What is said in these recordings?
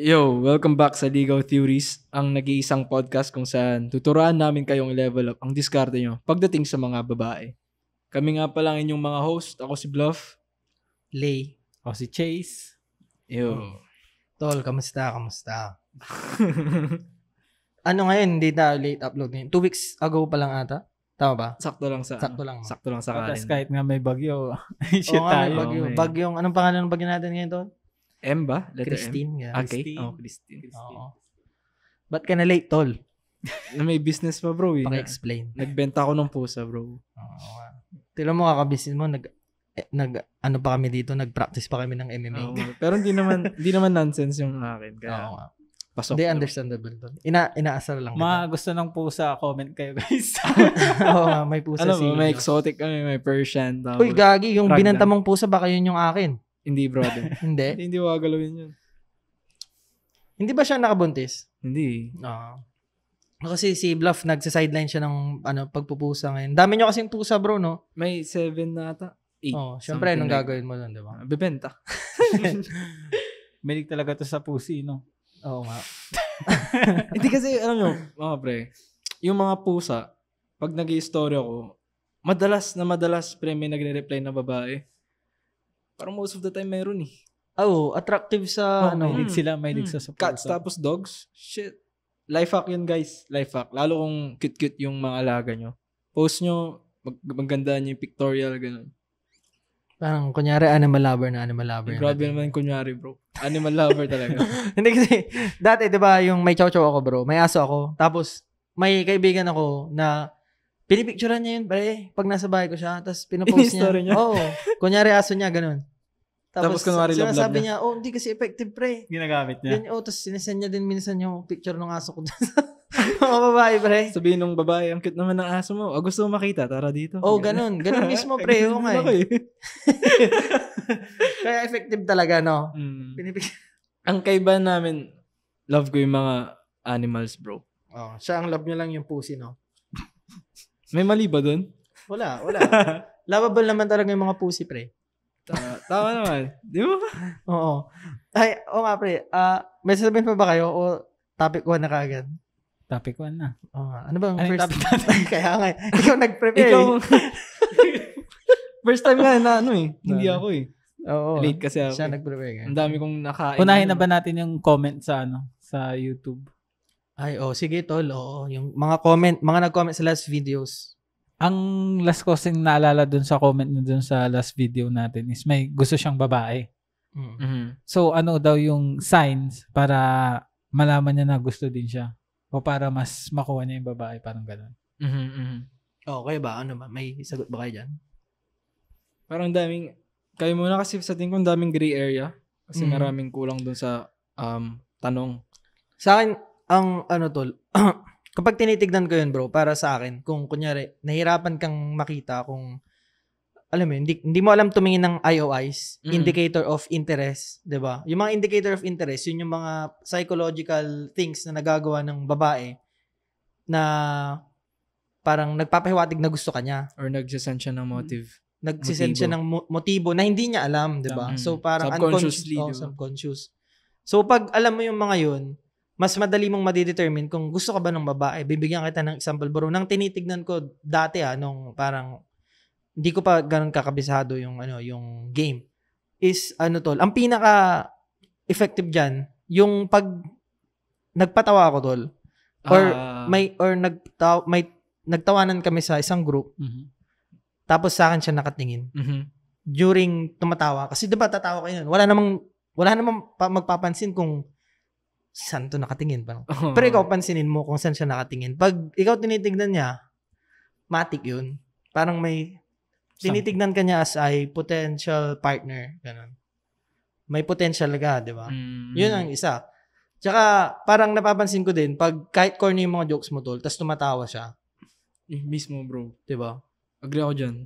Yo, welcome back sa Legal Theories, ang nag-iisang podcast kung saan tuturuan namin kayong level up ang diskarte nyo pagdating sa mga babae. Kami nga pa lang inyong mga host. Ako si Bluff. Lay. O si Chase. Yo. Tol, kamusta? Ano ngayon, hindi tayo late upload ngayon. 2 weeks ago pa lang ata. Tama ba? Sakto lang sa Sakto lang. Sakto lang sa Tapos kanin. kahit nga may bagyo, Oo shit nga, may tayo. bagyo. may- Bagyong, anong pangalan ng bagyo natin ngayon, Tol? M ba? Letter Christine. M? Yeah. Okay. Christine. Oh, Christine. Oo. Ba't ka na late, Tol? Na may business pa bro eh. Paki-explain. Nagbenta ako ng pusa bro. Oo nga. Tila mo kakabisin mo, ano pa kami dito, nag-practice pa kami ng MMA. Oo, pero hindi naman nonsense yung akin. Kaya Oo nga. pasok. Hindi, na. understandable, Tol. Inaasar lang. Mga gusto ng pusa, comment kayo guys. Oo nga, may pusa Ano si... ba, may exotic kami, may Persian. Tapos, Uy, gagi, yung Ragdoll. binanta mong pusa, baka yun yung akin. hindi brother. Hindi? Hindi wagalawin yun. Hindi ba siya nakabuntis? Hindi. Oo. Kasi si Bluff, nagsa-sideline siya ng pagpupusa ngayon. Dami nyo kasing pusa, bro, no? May 7 na ata. 8. Oh, syempre, anong gagawin mo doon, di ba? Bebenta. Milig talaga to sa pusi, no? Oo nga. Hindi kasi, alam nyo, mga pre, yung mga pusa, pag nag-i-story ako, madalas, pre, may nagre-reply na babae. Parang most of the time meron eh. Oh, attractive sa, Mahilig sila, mahilig sa pusa. Cats tapos dogs. Shit. Life hack yun, guys. Life hack. Lalo kung cute-cute yung mga alaga nyo. Post nyo, maganda nyo yung pictorial, ganun. Parang, kunyari, animal lover na animal lover. Grabe naman kunyari, bro. Animal lover talaga. Hindi kasi, dati, di ba, yung may chow-chow ako, bro, may aso ako, tapos, may kaibigan ako na, pinipicturean niya yun, pre, pag nasa bahay ko siya, tapos pinapost In-story niya? Oo. Kunyari, aso niya, ganun. Tapos kunwari love sinasabi niya. niya, oh, hindi kasi effective, pre. Ginagamit niya. Then, tapos sinesend niya din minsan yung picture ng aso ko dun sa mga babae, pre. Sabihin nung babae, ang cute naman ng aso mo. Gusto mo makita, tara dito. Oh, ganun. Ganun mismo, pre. Oo nga Ako eh. eh. Kaya effective talaga, no? Mm. Pinipicture. Ang kaiba namin, love ko yung mga animals, bro. Oh, siya ang love niya lang yung pussy, no? May mali ba dun? Wala. Lovable naman talaga yung mga pussy, pre. Tama naman. Di ba? Oo. Ay, oo nga, pre. May sasabihin pa ba kayo o topic 1 na kaagad? Topic 1 na. Oo nga. Ano bang Ano yung first? topic natin? Kaya nga, ikaw nag-prepare. Ikaw, eh. first time nga na ano eh. Hindi ako eh. Oo. Late kasi ako. Siya eh. nag-prepare. Ang dami kong nakain. Unahin na ba natin yung comment sa sa YouTube? Ay, sige, tol. Oo. Yung mga nag-comment sa last videos. Ang last ko kasing naalala dun sa comment na dun sa last video natin is may gusto siyang babae. Mm. Mhm. So, ano daw yung signs para malaman niya na gusto din siya? O para mas makuha niya yung babae, parang gano'n. Mhm, mhm. Okay ba? Ano ba? May sagot ba kayo dyan? Parang daming, kayo muna kasi sa tingin ko ang daming gray area. Kasi Mhm. maraming kulang dun sa tanong. Sa akin, ang tol, kapag tinitignan ko yun, bro, para sa akin, kung kunyari, nahirapan kang makita kung, alam mo, hindi mo alam tumingin ng IOIs, Mm. indicator of interest, di ba? Yung mga indicator of interest, yun yung mga psychological things na nagagawa ng babae na parang nagpapahiwatig na gusto ka niya. Or nagsisend siya ng motive. Nagsisend siya ng motibo na hindi niya alam, di ba? Mm. So, parang Subconsciously, unconscious. di ba? Subconscious. So, pag alam mo yung mga yun, mas madali mong madidetermine kung gusto ka ba ng babae. Bibigyan kita ng example, bro. Nang tinitignan ko dati, nung parang, hindi ko pa ganun kakabisado yung, yung game. Is, tol, ang pinaka effective dyan, yung pag nagpatawa ako, tol, or may nagtawanan kami sa isang group, tapos sa akin siya nakatingin. Mhm. During tumatawa, kasi diba tatawa kayo nun, wala namang magpapansin kung saan to nakatingin. Parang. Oh. Pero ikaw pansinin mo kung saan siya nakatingin. Pag ikaw tinitignan niya, matik yun. Parang may tinitignan ka niya as ay potential partner. Ganun. May potential ka, di ba? Mm. Yun ang isa. Tsaka parang napapansin ko din, pag kahit corny yung mga jokes mo, tol, tas tumatawa siya. Mismo, bro. Di ba? Agree ako dyan.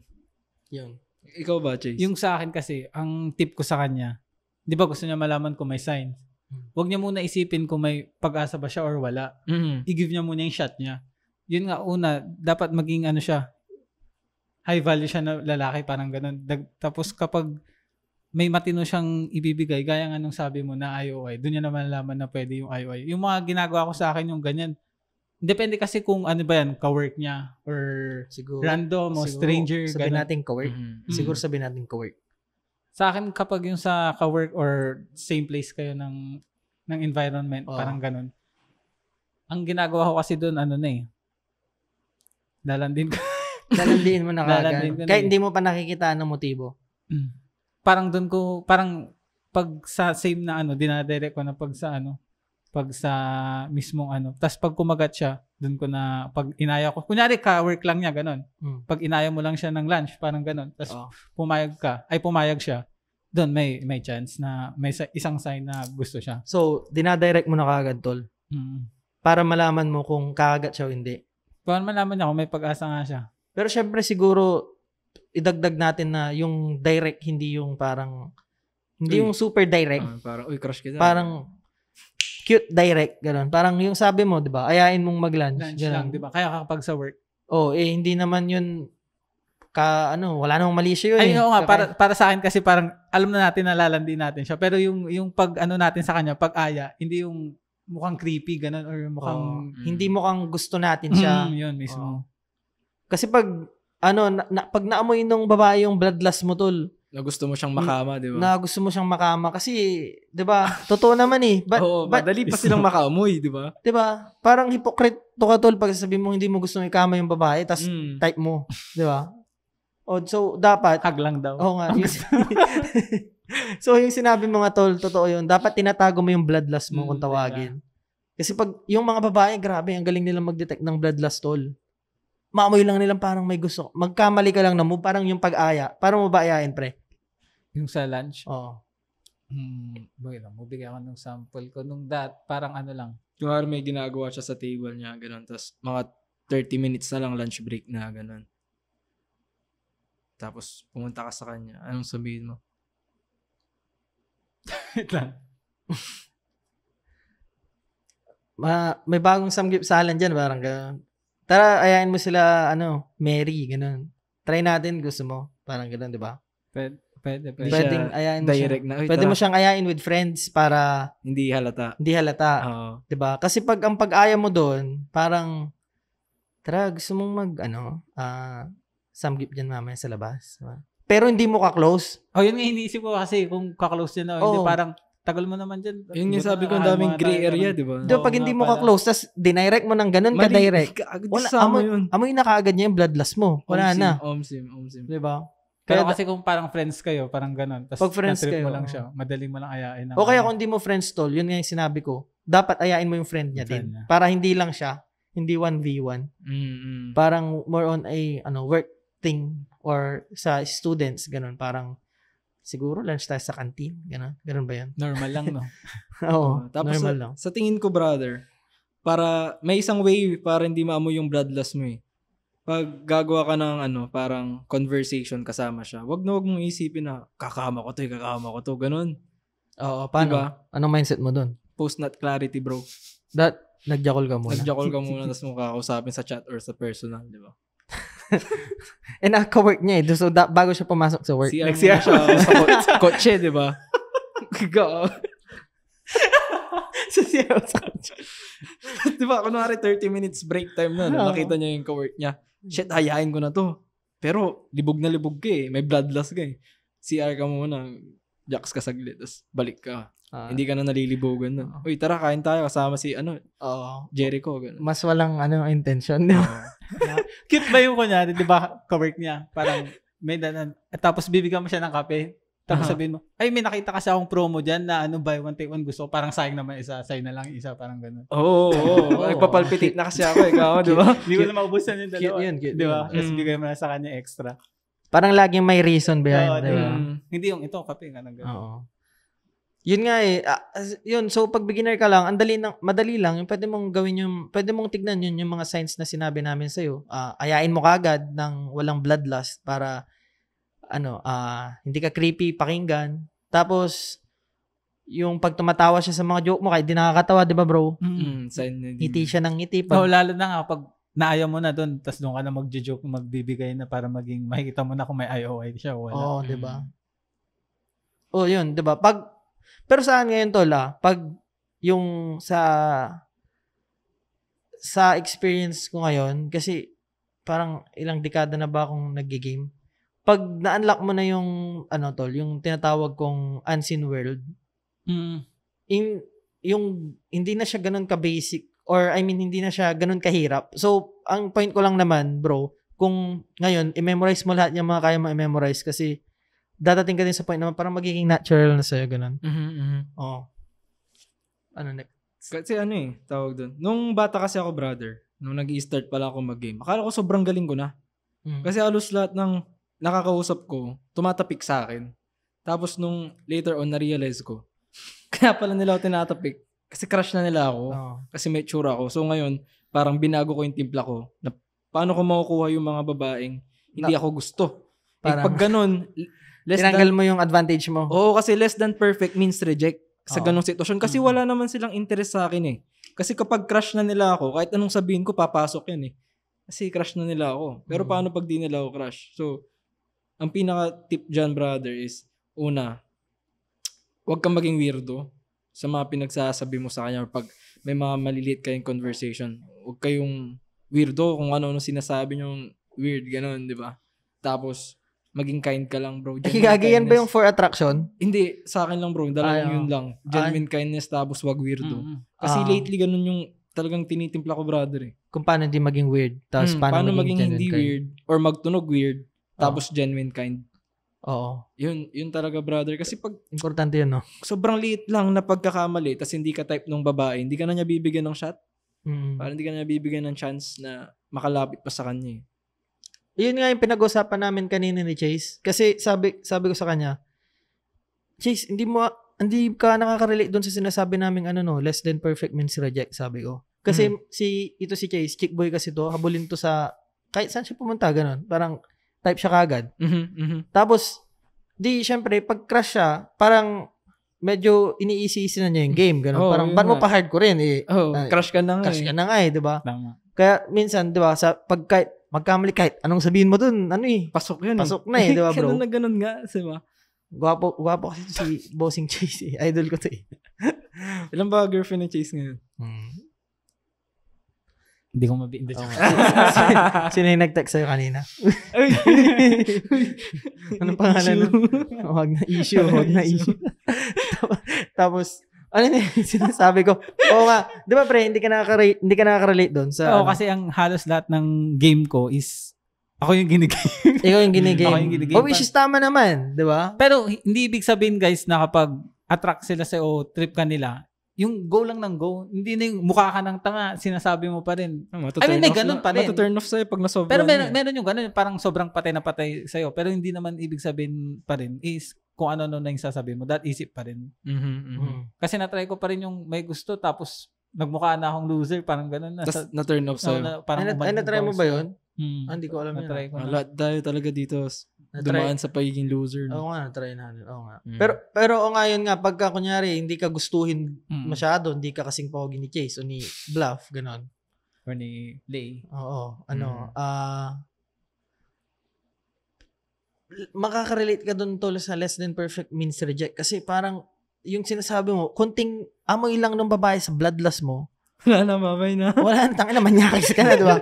Yun. Ikaw ba, Chase? Yung sa akin kasi, ang tip ko sa kanya, di ba gusto niya malaman kung may signs? Huwag niya muna isipin kung may pag-asa ba siya or wala. Mhm. I-give niya muna yung shot niya. Yun nga, una, dapat maging siya, high value siya na lalaki, parang ganun. Tapos kapag may matino siyang ibibigay, gaya nga nung sabi mo na IOI, doon niya naman nalaman na pwede yung IOI. Yung mga ginagawa ko sa akin yung ganyan. Depende kasi kung ano ba yan, ka-work niya or Siguro. random o stranger. Sabihin Ganun. natin ka-work. Siguro sabihin natin ka-work. Sa akin, kapag yung sa ka-work or same place kayo ng environment, parang ganun. Ang ginagawa ko kasi doon, dalandin ko. Dalandiin mo na Dalandiin ko kagad. na Kahit eh. hindi mo pa nakikita ng motibo. Parang doon ko, parang pag sa same na dinadirect ko na pag sa mismong Tapos pag kumagat siya, doon ko na, pag inaya ko, kunyari ka-work lang niya, ganun. Pag inaya mo lang siya ng lunch, parang ganun. Tapos pumayag siya, doon may chance na may isang sign na gusto siya. So, dinadirect mo na kagad, tol. Para malaman mo kung kakagat siya o hindi. Para malaman niya kung may pag-asa nga siya. Pero syempre siguro, idagdag natin na yung direct, hindi yung parang, hindi yung super direct. Parang, crush kita. Parang, cute direct, gano'n. Parang yung sabi mo, di ba? Ayain mong mag-lunch. Lunch lang, di ba? Kaya kapag sa work. Hindi naman yun, wala namang mali siya yun. Ay, oo nga, para sa akin kasi parang, alam na natin na lalandi natin siya. Pero yung pag natin sa kanya, pag aya, hindi yung mukhang creepy, gano'n, or mukhang... hindi mukhang gusto natin siya. Yun mismo. Kasi pag, pag naamoy nung babae yung bloodlust mo, tol, na gusto mo siyang makama, di ba? na gusto mo siyang makama. Kasi, di ba, totoo naman eh. Madali pa silang makaamoy, di ba? Di ba? Parang hypocrite to ka, tol, pag sabihin mo hindi mo gusto ikama yung babae, tas type mo. Di ba? So, dapat... Hag lang daw. Oo nga. So, yung sinabi mo nga, tol, totoo yun. Dapat tinatago mo yung bloodlust mo kung tawagin. Kasi pag yung mga babae, grabe, ang galing nilang mag-detect ng bloodlust, tol. Maamoy lang nilang parang may gusto. Magkamali ka lang na mo, parang yung pag-aya. Parang mo ba ayain, pre? Yung sa lunch? Oo. Boy lang, mabigyan ko ng sample ko. Nung parang lang. Yung may ginagawa siya sa table niya, gano'n. Tapos mga 30 minutes na lang lunch break na, gano'n. Tapos pumunta ka sa kanya. Anong sabihin mo? Wait lang. May bagong samgyupsalan dyan, parang gano'n. Tara, ayain mo sila, Mary, gano'n. Try natin, gusto mo. Parang gano'n, di ba? Pwede. Pwedeng ayain mo direct siya. na. Pwede mo siyang ayain with friends para hindi halata. Oo. Di ba? Kasi pag ang pag-aya mo doon, parang, tara, gusto mong samgyup dyan mamaya sa labas. Diba? Pero hindi mo ka-close. Yun nga iniisip ko kasi kung ka-close yan hindi parang tagal mo naman dyan. Yun nga sabi ko, ang daming gray area, di ba? Diba, pag hindi mo ka-close, tas dinirect mo ng ganun ka-direct. Amoy na kaagad niya yung bloodlust mo. Wala na. Omsim. Di ba? Pero kasi kung parang friends kayo, parang ganun. Tapos pag friends kayo, mo lang siya, madali mo lang ayain. O kaya kung hindi mo friends, tol, yun nga yung sinabi ko, dapat ayain mo yung friend niya din. Para hindi lang siya, hindi 1v1. Parang more on work thing or sa students, ganun. Parang, siguro lunch tayo sa canteen, ganun ba yan? Normal lang, no? Oo, tapos normal lang. Sa tingin ko, brother, para may isang way para hindi maamoy yung bloodlust mo eh. Pag gagawa ka ng parang conversation kasama siya, wag mong isipin na kakama ko to, ganun. Oo, paano? Diba? Anong mindset mo dun? Post not clarity, bro. Nagjakol ka muna. Nagjakol ka muna, tapos mo kakausapin sa chat or sa personal, di ba? Naka-work niya eh. So, bago siya pumasok sa work. Next year siya sa kotse, di ba? Di ba, kunwari 30 minutes break time na, nakita niya yung ka-work niya. Shit, hayain ko na to. Pero, libog na libog ka eh. May bloodlust ka eh. CR ka muna, jacks ka saglit, tapos balik ka. Hindi ka na nalilibogan na. Uy, tara, kain tayo kasama si Jericho. Ganun. Mas walang intention. Di ba? Cute ba yung kunyari, di ba, ka-work niya? Parang, tapos bibigyan mo siya ng kape. Tapos sabihin mo, ay, may nakita kasi akong promo dyan na buy one take one, gusto ko. Parang sayang naman isa, sayang na lang isa, parang gano'n. Oo. Nagpapalpitate na kasi ako, ikaw, di ba? Hindi ko na maubusan yung dalawa. Cute. Di ba? Tapos bigay mo na sa kanya extra. Parang laging may reason behind, di ba? Hindi yung ito, kape nga nang gano'n. Oo. Yun nga eh. Yun, so pag beginner ka lang, madali lang, yung pwede mong tignan yung mga signs na sinabi namin sa'yo. Ayain mo kagad ng walang bloodlust para hindi ka creepy pakinggan. Tapos, yung pag tumatawa siya sa mga joke mo, kahit di nakakatawa, di ba bro? Ngiti siya ng ngiti. Lalo na nga, pag naaya mo na doon, tapos doon ka na mag-joke, magbibigay na para makikita mo na kung may IOI siya o wala. Oo, di ba? yun, 'di ba? Pero saan ngayon tol, pag yung sa experience ko ngayon, kasi parang ilang dekada na ba akong nag-game. Pag na-unlock mo na yung tol, yung tinatawag kong unseen world, yung hindi na siya ganun ka-basic, or I mean hindi na siya ganun kahirap. So, ang point ko lang naman, bro, kung ngayon i-memorize mo lahat yung mga kaya mo i-memorize, kasi dadating ka din sa point naman parang magiging natural na sa'yo ganun. Oo. Ano next? Kasi tawag doon. Nung bata kasi ako, brother, nung nag-i-start pala ako mag-game, akala ko sobrang galing ko na. Kasi halos lahat ng nakakausap ko, tumatapik sa akin. Tapos nung later on, na-realize ko, kaya pala nila ako tinatapik. Kasi crush na nila ako. Kasi may tsura ako. So ngayon, parang binago ko yung timpla ko na paano ko makukuha yung mga babaeng hindi ako gusto. Pag ganun, tinanggal mo yung advantage mo. Oo, kasi less than perfect means reject sa ganung sitwasyon. Kasi wala naman silang interest sa akin Kasi kapag crush na nila ako, kahit anong sabihin ko, papasok yan Kasi crush na nila ako. Pero paano pag di nila ako crush? So, ang pinaka-tip dyan, brother, is una, huwag kang maging weirdo sa mga pinagsasabi mo sa kanya. Pag may mga maliliit kayong conversation, huwag kayong weirdo kung ano sinasabi nyong weird, ganun, di ba? Tapos, maging kind ka lang, bro. Yan ba yung for attraction? Hindi, sa akin lang, bro. Dalawang yun lang. Genuine kindness, tapos wag weirdo. Kasi lately, ganun yung talagang tinitimpla ko, brother Kung paano hindi maging weird. Tapos paano maging hindi kind. weird or magtunog weird, tapos genuine kind. Oo. Yun talaga, brother. Kasi pag importante yun, no? Sobrang liit lang na pagkakamali, tapos hindi ka type ng babae, hindi ka na niya bibigyan ng shot. Parang hindi ka na niya bibigyan ng chance na makalapit pa sa kanya Yun nga yung pinag-usapan namin kanina ni Chase. Kasi sabi ko sa kanya, Chase, hindi ka nakaka-relate doon sa sinasabi namin less than perfect means reject, sabi ko. Kasi si Chase, chick boy kasi to, habulin to sa, kahit saan siya pumunta, ganun. Parang type siya kagad. Tapos, syempre, pag crush siya, parang medyo iniisi-isi na niya yung game, ganun. Parang, ba't mo pa hardcore rin crush ka na nga Crush ka na nga diba? Tama. Kaya, minsan, diba, kahit magkamali, kahit anong sabihin mo dun, pasok yun. Pasok na diba, bro? Ganun nga, diba? Gwapo kasi si Bossing Chase Idol ko to Ilan ba girlfriend ni Chase ngayon? Hindi ko mabinda. Sino yung nag-text sa'yo kanina? Anong pangalan? Huwag na issue. Tapos, ano na sinasabi ko? Oo nga. Di ba, pre, hindi ka nakaka-relate doon sa... kasi ang halos lahat ng game ko is ako yung ginigame. Ikaw yung ginigame. Ako yung ginigame. Which is tama naman, di ba? Pero hindi ibig sabihin, guys, na kapag attract sila sa o trip ka nila, yung go lang ng go, hindi na yung mukha ka ng tanga, sinasabi mo pa rin. I mean, may ganun pa rin. Matuturn off sa'yo pag nasobra. Pero meron yung ganun, parang sobrang patay na patay sa'yo. Pero hindi naman ibig sabihin pa rin is kung ano na yung sasabihin mo. That isip pa rin. Kasi natry ko pa rin yung may gusto, tapos nagmukha na akong loser, parang ganun na. Tapos na-turn off sa'yo. Natry mo ba yun? Hindi ko alam yun. Lahat tayo talaga dito dumaan sa pagiging loser. Oo nga, natry natin. Oo nga. Pero nga yun nga, pagka kunyari, hindi ka gustuhin masyado, hindi ka kasing pogi ni Chase o ni Bluff, ganon. Or ni Lay. Oo. Makaka-relate ka dun tol sa less than perfect means reject. Kasi parang, yung sinasabi mo, konting amoy lang ng babae sa bloodlust mo, wala na, mamay na. Wala na, tangin na, manyakis ka na, di ba?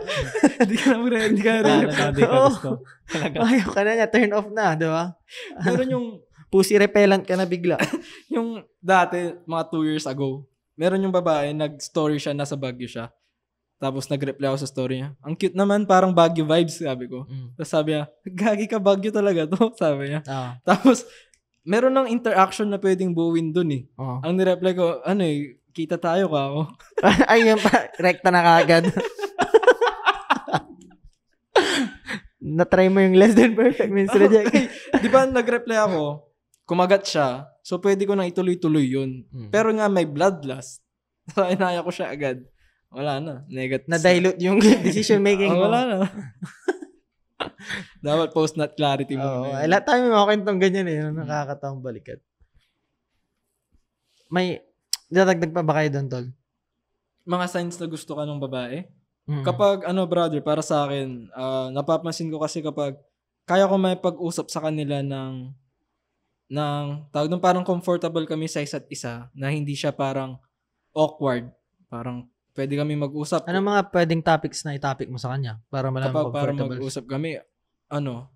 Hindi ka na gusto. Ayaw ka na niya, turn off na, di ba? Meron yung pussy repellent ka na bigla. Yung dati, mga 2 years ago, meron yung babae, nag-story siya, nasa Baguio siya. Tapos nag-reply ako sa story niya. Ang cute naman, parang Baguio vibes, sabi ko. Tapos sabi niya, gagi ka, Baguio talaga to, sabi niya. Tapos, meron ng interaction na pwedeng buuin dun Ang nireply ko, kita tayo ka ako. Ay, yun pa. Rekta na kagad. Na-try mo yung less than perfect means reject. Di ba nag-reply ako, kumagat siya, so pwede ko nang ituloy-tuloy yun. Pero nga may bloodlust. So, inaya ko siya agad. Wala na. Negative. Na-dilute yung decision making mo. Wala na. Dapat post not clarity mo. Lahat tayo may mga kwentong ganyan nakakatawang balikat. May dadagdag pa ba kayo doon, tol? Mga signs na gusto ka ng babae? Kapag, brother, para sa akin, napapansin ko kasi kapag kaya ko may pag-usap sa kanila ng tawag doon, parang comfortable kami sa isa't isa na hindi siya parang awkward. Parang pwede kami mag-usap. Ano mga pwedeng topics na i-topic mo sa kanya para malaman Kapag para comfortable? mag-usap kami,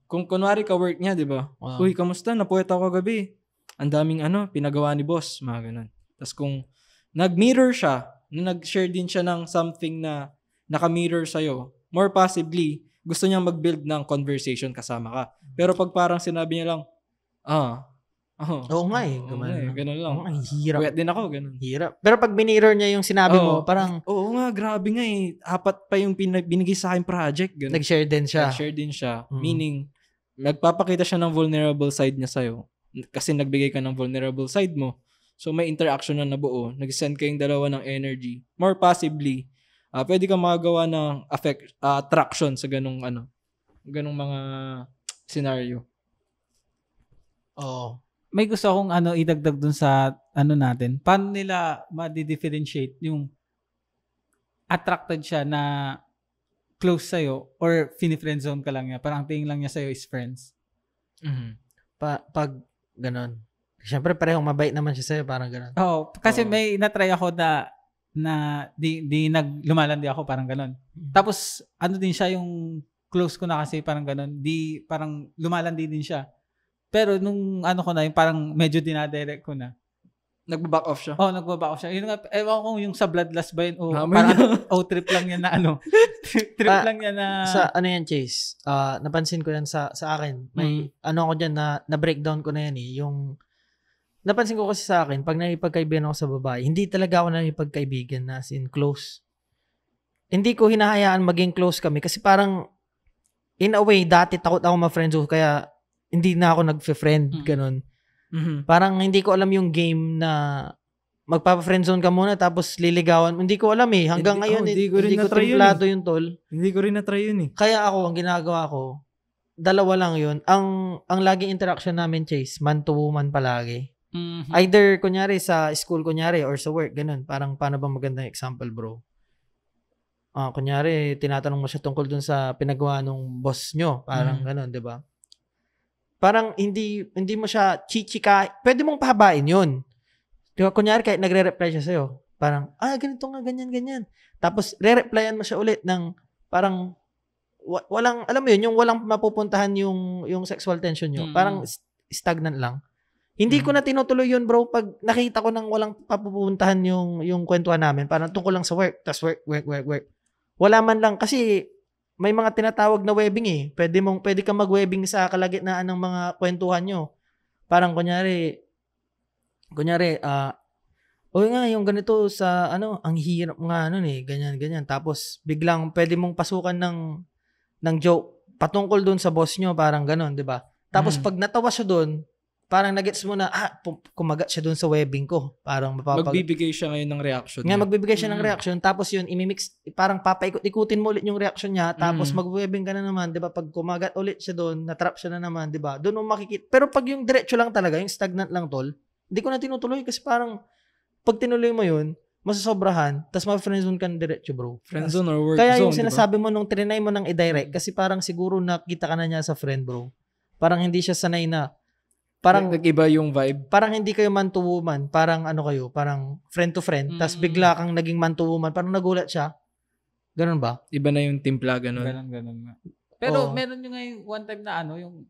kung kunwari ka-work niya, di ba? Wow. Uy, kamusta? Napuwet ako kagabi. Ang daming pinagawa ni boss. Mga ganun. Tapos kung nag-mirror siya, na nag-share din siya ng something na naka-mirror sa'yo, more possibly, gusto niyang mag-build ng conversation kasama ka. Pero pag parang sinabi niya lang, Oo nga eh. Ganun lang. Ang hirap. Puwet din ako, ganun. Hirap. Pero pag binirror niya yung sinabi mo, parang Oo nga, grabe nga eh. 4 pa yung binigay sa akin project. Ganun. nag-share din siya. Nag-share din siya. Mm. Meaning, nagpapakita siya ng vulnerable side niya sa'yo. Kasi nagbigay ka ng vulnerable side mo. So, may interaction na nabuo. Nag-send kayong dalawa ng energy. More possibly, pwede kang makagawa ng attraction sa ganung mga scenario. Oo. May gusto akong idagdag dun sa natin. Paano nila ma-differentiate yung attracted siya na close sa'yo or fini-friend zone ka lang niya? Parang ang tingin lang niya sa'yo is friends. Mm-hmm. Pag ganon. Siyempre parehong mabait naman siya sa'yo, parang ganon. Oo. Kasi may natry ako na di lumalandi ako, parang ganon. Tapos, din siya yung close ko na kasi parang ganon. Di, parang lumalandi din siya. Pero nung ko na, yung parang medyo dinadirect ko na. Nagbaback off siya? Oo, nagbaback off siya. Yun nga, ewan ko yung sa bloodlust ba yun o Naman parang trip lang yan na trip lang yan na... Sa yan, Chase, napansin ko yan sa akin. May ako dyan na breakdown ko na yan eh. Yung, napansin ko kasi sa akin, pag nakipagkaibigan ako sa babae, hindi talaga ako nakipagkaibigan na as in close. Hindi ko hinahayaan maging close kami kasi parang, in a way, dati takot ako ma-friendzone kaya hindi na ako nag-friend, ganun. Mm-hmm. Parang hindi ko alam yung game na magpapa-friendzone ka muna tapos liligawan. Hindi ko alam eh. Hanggang ngayon, hindi ko templado yun, tol. Hindi ko rin na-try yun eh. Kaya ako, ang ginagawa ko, 2 lang yun. Ang laging interaction namin, Chase, man to woman palagi. Mm-hmm. Either, kunyari, sa school, kunyari, or sa work, ganun. Parang, paano ba magandang example, bro? Kunyari, tinatanong mo siya tungkol dun sa pinagawa ng boss nyo. Parang ganun, di ba? Parang hindi mo siya chichika. Pwede mong pahabain yun. Diba, kunyari kahit nagre-reply siya sa'yo, parang, ganito nga, ganyan. Tapos, re-replyan mo siya ulit ng parang, walang, alam mo yun, yung walang mapupuntahan yung sexual tension nyo. Parang stagnant lang. Hindi ko na tinutuloy yun, bro, pag nakita ko nang walang papupuntahan yung kwentuhan namin. Parang tungkol lang sa work. Tapos work. Wala man lang. Kasi, may mga tinatawag na webbing eh. Pwede kang mag-webbing sa kalagitnaan ng mga kwentuhan nyo. Parang kunyari, nga, yung ganito sa, ang hirap nga, ganyan. Tapos, biglang pwede mong pasukan ng joke patungkol dun sa boss nyo, parang ganon, di ba? Tapos, pag natawa siya dun, parang nagets mo na, kumagat siya dun sa webbing ko. Parang magbibigay siya ngayon ng reaction. Nga, magbibigay siya ng reaction. Tapos yun, imimix, parang papaikot-ikutin mo ulit yung reaction niya. Tapos mag-webbing ka na naman, di ba? Pag kumagat ulit siya dun, natrap siya na naman, di ba? Doon mo makikita. Pero pag yung diretso lang talaga, yung stagnant lang, tol, hindi ko na tinutuloy kasi parang, pag tinuloy mo yun, masasobrahan, tapos ma-friendzone ka ng diretso, bro. Friendzone or work kaya zone, yung sinasabi mo nung trinay mo ng i-direct, kasi parang siguro nakita ka na niya sa friend, bro. Parang hindi siya sanay na, parang nag-iba yung vibe. Parang hindi kayo man to woman, parang kayo, parang friend to friend, tapos bigla kang naging man to woman, parang nagulat siya. Ganun ba? Iba na yung timpla, ganun. Ganun nga. Pero meron yung ngayon one time na yung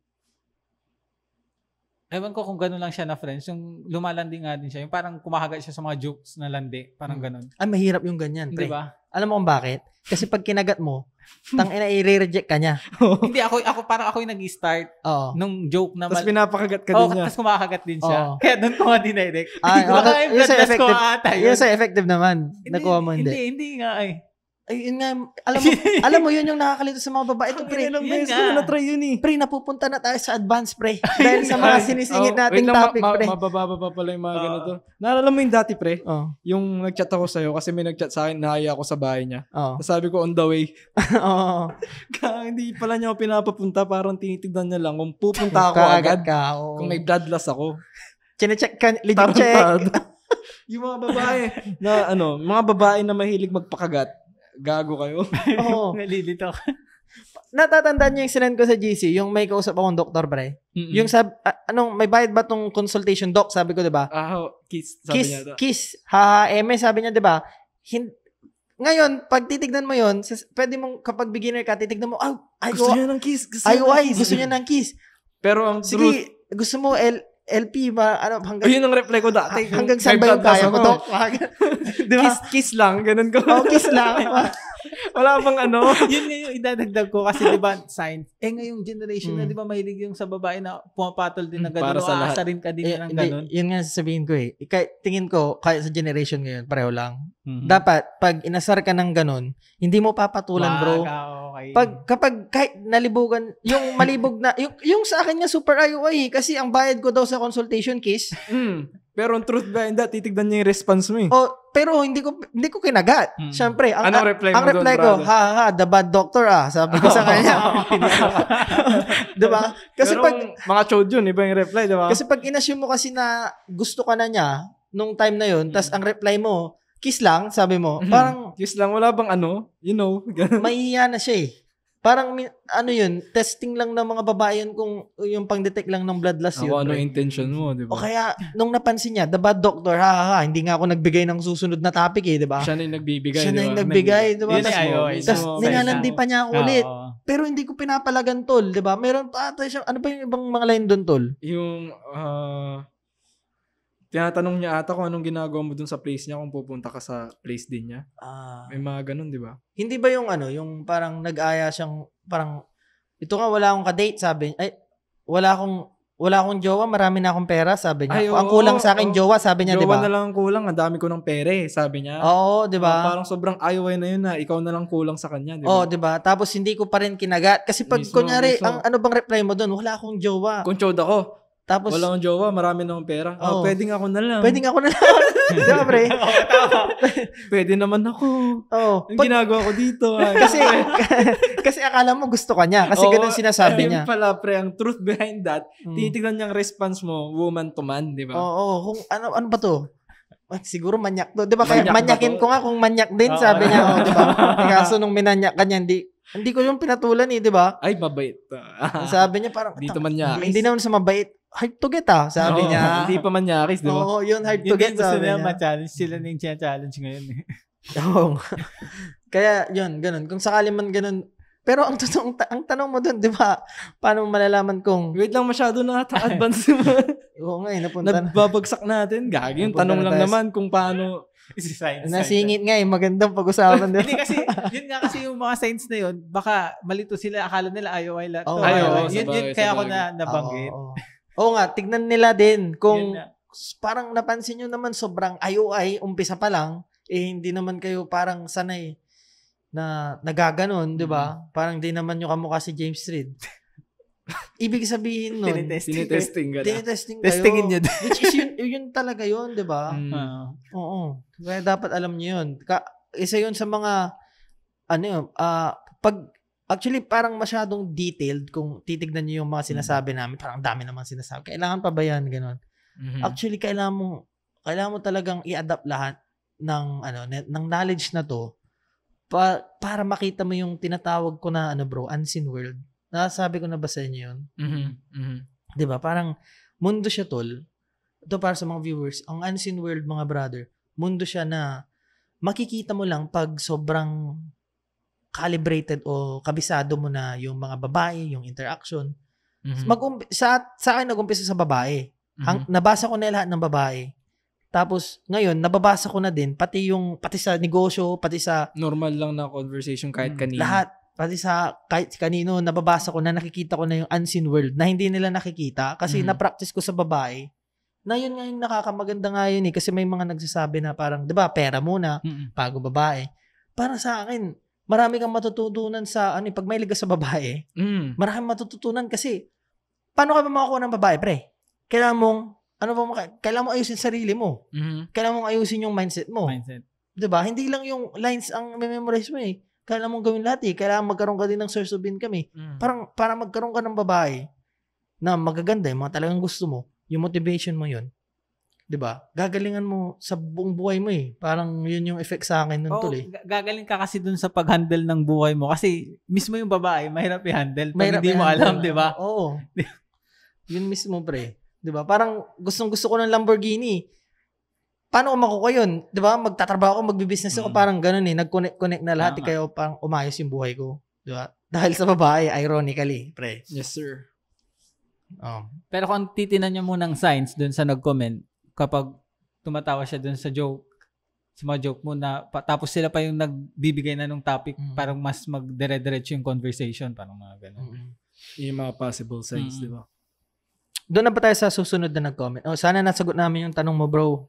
ewan ko kung gano'n lang siya na friends, yung lumalandi nga din siya, yung parang kumakagat siya sa mga jokes na landi, parang gano'n. Ay, mahirap yung ganyan, pre. Diba? Alam mo kung bakit? Kasi pag kinagat mo, i-reject ka niya. Hindi, ako parang ako yung nag-start nung joke na tapos pinapakagat ka din niya. Tapos kumakagat din siya. Kaya doon ko nga dinirect. Yun sa effective naman. Nakuha mo hindi. Hindi nga eh. Ay, yun nga, alam mo yun yung nakakalito sa mga babae. Ito, pre. Ilang beses ko na try yun eh. Pre, napupunta na tayo sa advance, pre. Dahil sa mga sinisingit nating topic, pre. Mababa pa pala yung mga ganito. Naalala mo yung dati, pre? Yung nag-chat ako sa'yo kasi may nag-chat sa akin, nahaya ako sa bahay niya. Tapos sabi ko, on the way. Hindi pala niya ako pinapapunta, parang tinitignan niya lang kung pupunta ako agad. Kung may bloodlust ako. Chine-check ka, legit check. Yung mga babae na mga babae na mahilig magpakagat. Gago kayo. Nalilito ka. Natatandaan niyo yung sinend ko sa GC, yung may kausap akong doktor, pre. Yung may bayad ba tong consultation, doc? Sabi ko, di ba? Kiss, sabi niya. Kiss. Ha, sabi niya, di ba? Ngayon, pag titignan mo yun, pwede mong, kapag beginner ka, titignan mo, gusto niya ng kiss. gusto niya ng kiss. Pero ang sige, truth, gusto mo LP ba, hanggang, yun ang reply ko dati. Hanggang saan ba yung kaya mo, doc? Di ba? Kiss lang, ganun ko. Kiss lang. Wala bang Yun nga yung idadagdag ko kasi di ba science. Ngayong generation na di ba mahilig yung sa babae na pumapatol din na gano'n. Para sa lahat. Aasa rin ka din ng gano'n. Yun nga sasabihin ko eh. Tingin ko, kaya sa generation ngayon, pareho lang. Dapat, pag inasar ka ng gano'n, hindi mo papatulan, bro. Okay. Kapag kahit nalibugan, yung malibog na, yung sa akin nga super IOI kasi ang bayad ko daw sa consultation case. Pero ang truth behind that, titignan niya yung response mo eh. Pero hindi ko kinagat. Siyempre, ang reply ko, the bad doctor sabi ko sa kanya. Diba? Kasi pero pag mga chode yun, iba yung reply, diba? Kasi pag inassume mo kasi na gusto ka na niya nung time na yun, tas ang reply mo, kiss lang, sabi mo, parang kiss lang, wala bang mahihiya na siya eh. Parang, yun, testing lang ng mga babae yun kung yung pang-detect lang ng blood loss yun. Ano intention mo, di ba? O kaya, nung napansin niya, the bad doctor, hindi nga ako nagbigay ng susunod na topic eh, di ba? Siya na yung nagbibigay, Siya na yung nagbigay, di ba? Tapos, ningalandi pa niya ako ulit. Pero hindi ko pinapalagan, tol, di ba? Meron pa ata siya, ano ba yung ibang mga line doon, tol? Yung, tinatanong niya ata kung anong ginagawa mo dun sa place niya kung pupunta ka sa place din niya. May mga ganun, di ba? Hindi ba yung yung parang nag-aya siyang, parang, ito nga wala akong ka-date, sabi niya. Wala akong jowa, marami na akong pera, sabi niya. Ang kulang sa akin, jowa, sabi niya, di ba? Jowa na lang ang kulang, ang dami ko ng pere, sabi niya. Oo, di ba? Parang sobrang ayaw na yun na ikaw na lang kulang sa kanya, di ba? Di ba? Tapos hindi ko pa rin kinagat. Kasi pag, kunyari, ang ano bang reply mo doon? Wala akong jowa. Kung chode ako, tapos, wala akong jowa, marami na akong pera. Pwede nga ako na lang. Pwede nga ako na lang. Diba, pre? Pwede naman ako. Yung ginagawa ko dito. kasi akala mo gusto ka niya. Kasi ganun sinasabi niya. Yung pala, pre, ang truth behind that, titignan niyang response mo, woman to man, di ba? Kung ano ba to? Siguro manyak to. Di ba? Kaya manyakin ko nga kung manyak din, sabi niya. Di ba? Kaso nung minanyak ka niya, hindi ko yung pinatulan di ba? Ay, mabait. Sabi niya parang, dito manyakis. Hindi naman sa mabait. Hard to get sabi niya. Hindi pa manyakis, di ba? Oo, yun hard to get, sabi niya. Ma-challenge sila na yung challenge ngayon eh. Kaya yun, ganun. Kung sakali man ganun. Pero ang tanong mo dun, di ba? Paano mo malalaman kung... Wait lang, masyado na advance mo. Oo nga, napunta na. Nagbabagsak natin. Gagi, yung tanong lang naman kung paano... Nasingit nga magandang pag-usapan din. Hindi kasi, yun nga kasi yung mga signs na yun, baka malito sila, akala nila ayaw ay lahat. Yun, kaya ako na nabanggit. Oo nga, tignan nila din kung parang napansin nyo naman sobrang IOI, umpisa pa lang, hindi naman kayo parang sanay na nagaganon, di ba? Parang di naman nyo kamukha si James Reid. Ibig sabihin nun, tinitesting ka na. Tinitesting kayo. Testingin nyo. Which is yun talaga yun, di ba? Oo. Kaya dapat alam nyo yun. Isa yun sa mga, actually, parang masyadong detailed kung titignan niyo yung mga sinasabi namin. Parang dami namang sinasabi. Kailangan pa ba yan? Ganon. Actually, kailangan mo talagang i-adapt lahat ng knowledge na to para makita mo yung tinatawag ko na, unseen world. Nasabi ko na ba sa inyo yun? Diba? Parang mundo siya, tol. Ito para sa mga viewers. Ang unseen world, mga brother, mundo siya na makikita mo lang pag sobrang calibrated o kabisado mo na yung mga babae, yung interaction. Sa akin nag-umpisa sa babae. Nabasa ko na lahat ng babae. Tapos ngayon nababasa ko na din pati sa negosyo, pati sa normal lang na conversation kahit kanino. Lahat, pati sa kahit kanino nababasa ko na, nakikita ko na yung unseen world na hindi nila nakikita kasi na-practice ko sa babae. Na yun nga yung nakakamaganda nga yun kasi may mga nagsasabi na parang, 'di ba, pera muna bago babae. Para sa akin, marami kang matututunan sa pag may liga sa babae. Marami matututunan kasi paano ka ba makakuha ng babae, pre? Kailangan mo ayusin sarili mo. Kailangan mong ayusin yung mindset mo. 'Di ba? Hindi lang yung lines ang memorize mo eh. Kailangan mong gawin lahat eh. Kailangan magkaroon ka din ng source of income eh. Parang para magkaroon ka ng babae na magaganda, yung mga talagang gusto mo, yung motivation mo yun, 'Di ba? Gagalingan mo sa buong buhay mo eh. Parang yun yung effect sa akin nun Oo, tol eh. gagaling ka kasi dun sa pag-handle ng buhay mo. Kasi mismo yung babae, mahirap i-handle. Pag Mahirap hindi mo i-handle. alam, di ba? Oo. Yun mismo pre. 'Di ba? Parang gustong-gusto ko ng Lamborghini. Paano ko makukuha yun? 'Di ba? Magtatrabaho ako, magbi-business ako, parang ganun eh. Nag-connect na lahat kaya parang umayos yung buhay ko. 'Di ba? Dahil sa babae, ironically, pre. Yes, sir. Pero kung titinan nyo munang signs dun sa nag-comment, kapag tumatawa siya dun sa joke, sa mga joke mo na, tapos sila pa yung nagbibigay na ng topic, parang mas magdire-diretso yung conversation, parang mga ganun. Yung mga possible signs, di ba? Doon na ba tayo sa susunod na nag-comment? Sana nasagot namin yung tanong mo, bro.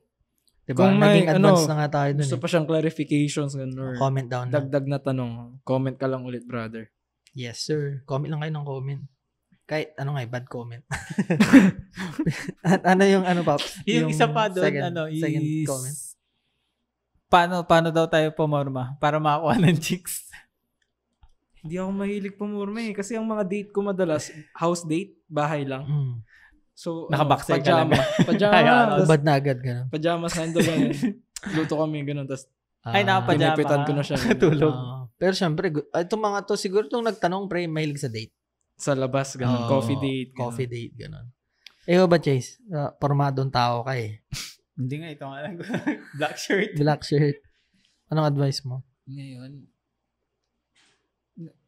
Diba? Kung may, naging advance na nga tayo dun gusto pa siyang clarifications, or comment down na. dagdag na tanong, comment ka lang ulit, brother. Yes, sir. Comment lang kayo ng comment. Kahit bad comment. At ano yung Pops? Yung isa pa doon, second comment. Paano daw tayo pumorma para makakuha ng chicks? Hindi ako mahilig pumurma eh. Kasi ang mga date ko madalas, house date, bahay lang. So, naka-boxer ka lang. Pajama. Bad na agad, gano'n. Pajamas na ando ganyan. Luto kami, gano'n. Tapos, naka-pajama. pinipitan ko na siya. Tulog. Pero syempre, itong mga to, siguro itong nagtanong, pre, mahilig sa date. Sa labas, gano'n. Coffee date. Ganun. Coffee date, gano'n. Ikaw ba, Chase? Pormadong tao ka eh. Hindi nga, ito nga lang. Black shirt. Black shirt. Anong advice mo? Ngayon.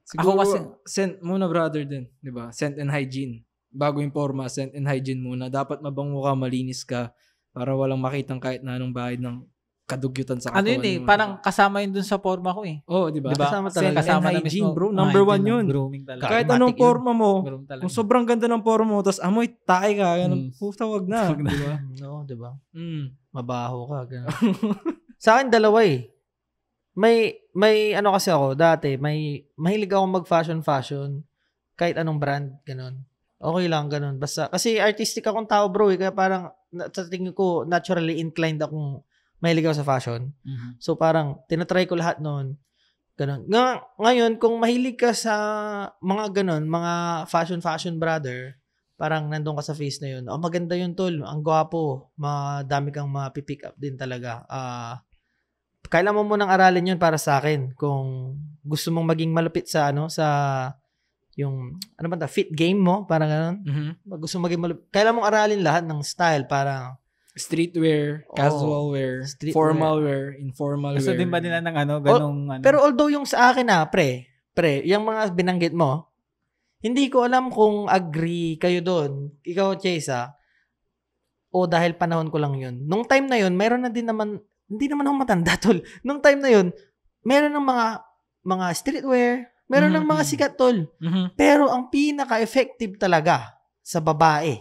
Siguro, Ako kasi, scent muna, brother, din. Di ba? Scent and hygiene. Bago yung forma, scent and hygiene muna. Dapat mabango ka, malinis ka, para walang makitang kahit na anong bahid ng kadugyutan sa katawan. ano yun eh, parang kasama yun dun sa forma ko eh. Oo, di ba? Kasama Scent talaga. and hygiene, bro. Number one yun. Grooming talaga. Kahit anong forma mo, Groom talaga. kung sobrang ganda ng forma mo, tapos amoy tae ka, ganun, puta, wag na. Wag na. Di ba? No, di ba? Mabaho ka, gano'n. Sa akin, dalawa eh. May ano kasi ako, dati, mahilig ako mag-fashion, kahit anong brand, gano'n. Okay lang, gano'n. Basta, kasi artistic akong tao, bro, eh, kaya parang, sa tingin ko, naturally inclined akong mahilig ako sa fashion. So, parang, tinatry ko lahat noon. Gano'n. Ngayon, kung mahilig ka sa mga gano'n, mga fashion brother, parang nandun ka sa face na yun. Maganda yun, tol. Ang gwapo. Madami kang mapipick up din talaga. Kailangan mo munang aralin yun para sa akin. Kung gusto mong maging malupit sa yung, fit game mo, parang gano'n. Gusto mong maging malupit. Kailangan mong aralin lahat ng style, parang streetwear, casual wear, formal wear, informal wear. Gusto din ba nila ng ganong Pero although yung sa akin pre, yung mga binanggit mo, hindi ko alam kung agree kayo doon. Ikaw, Chase, o dahil panahon ko lang yun. Nung time na yun, meron na din naman, hindi naman ako matanda, tol. Nung time na yun, meron ng mga streetwear, meron ng mga sikat, tol. Pero ang pinaka-effective talaga sa babae,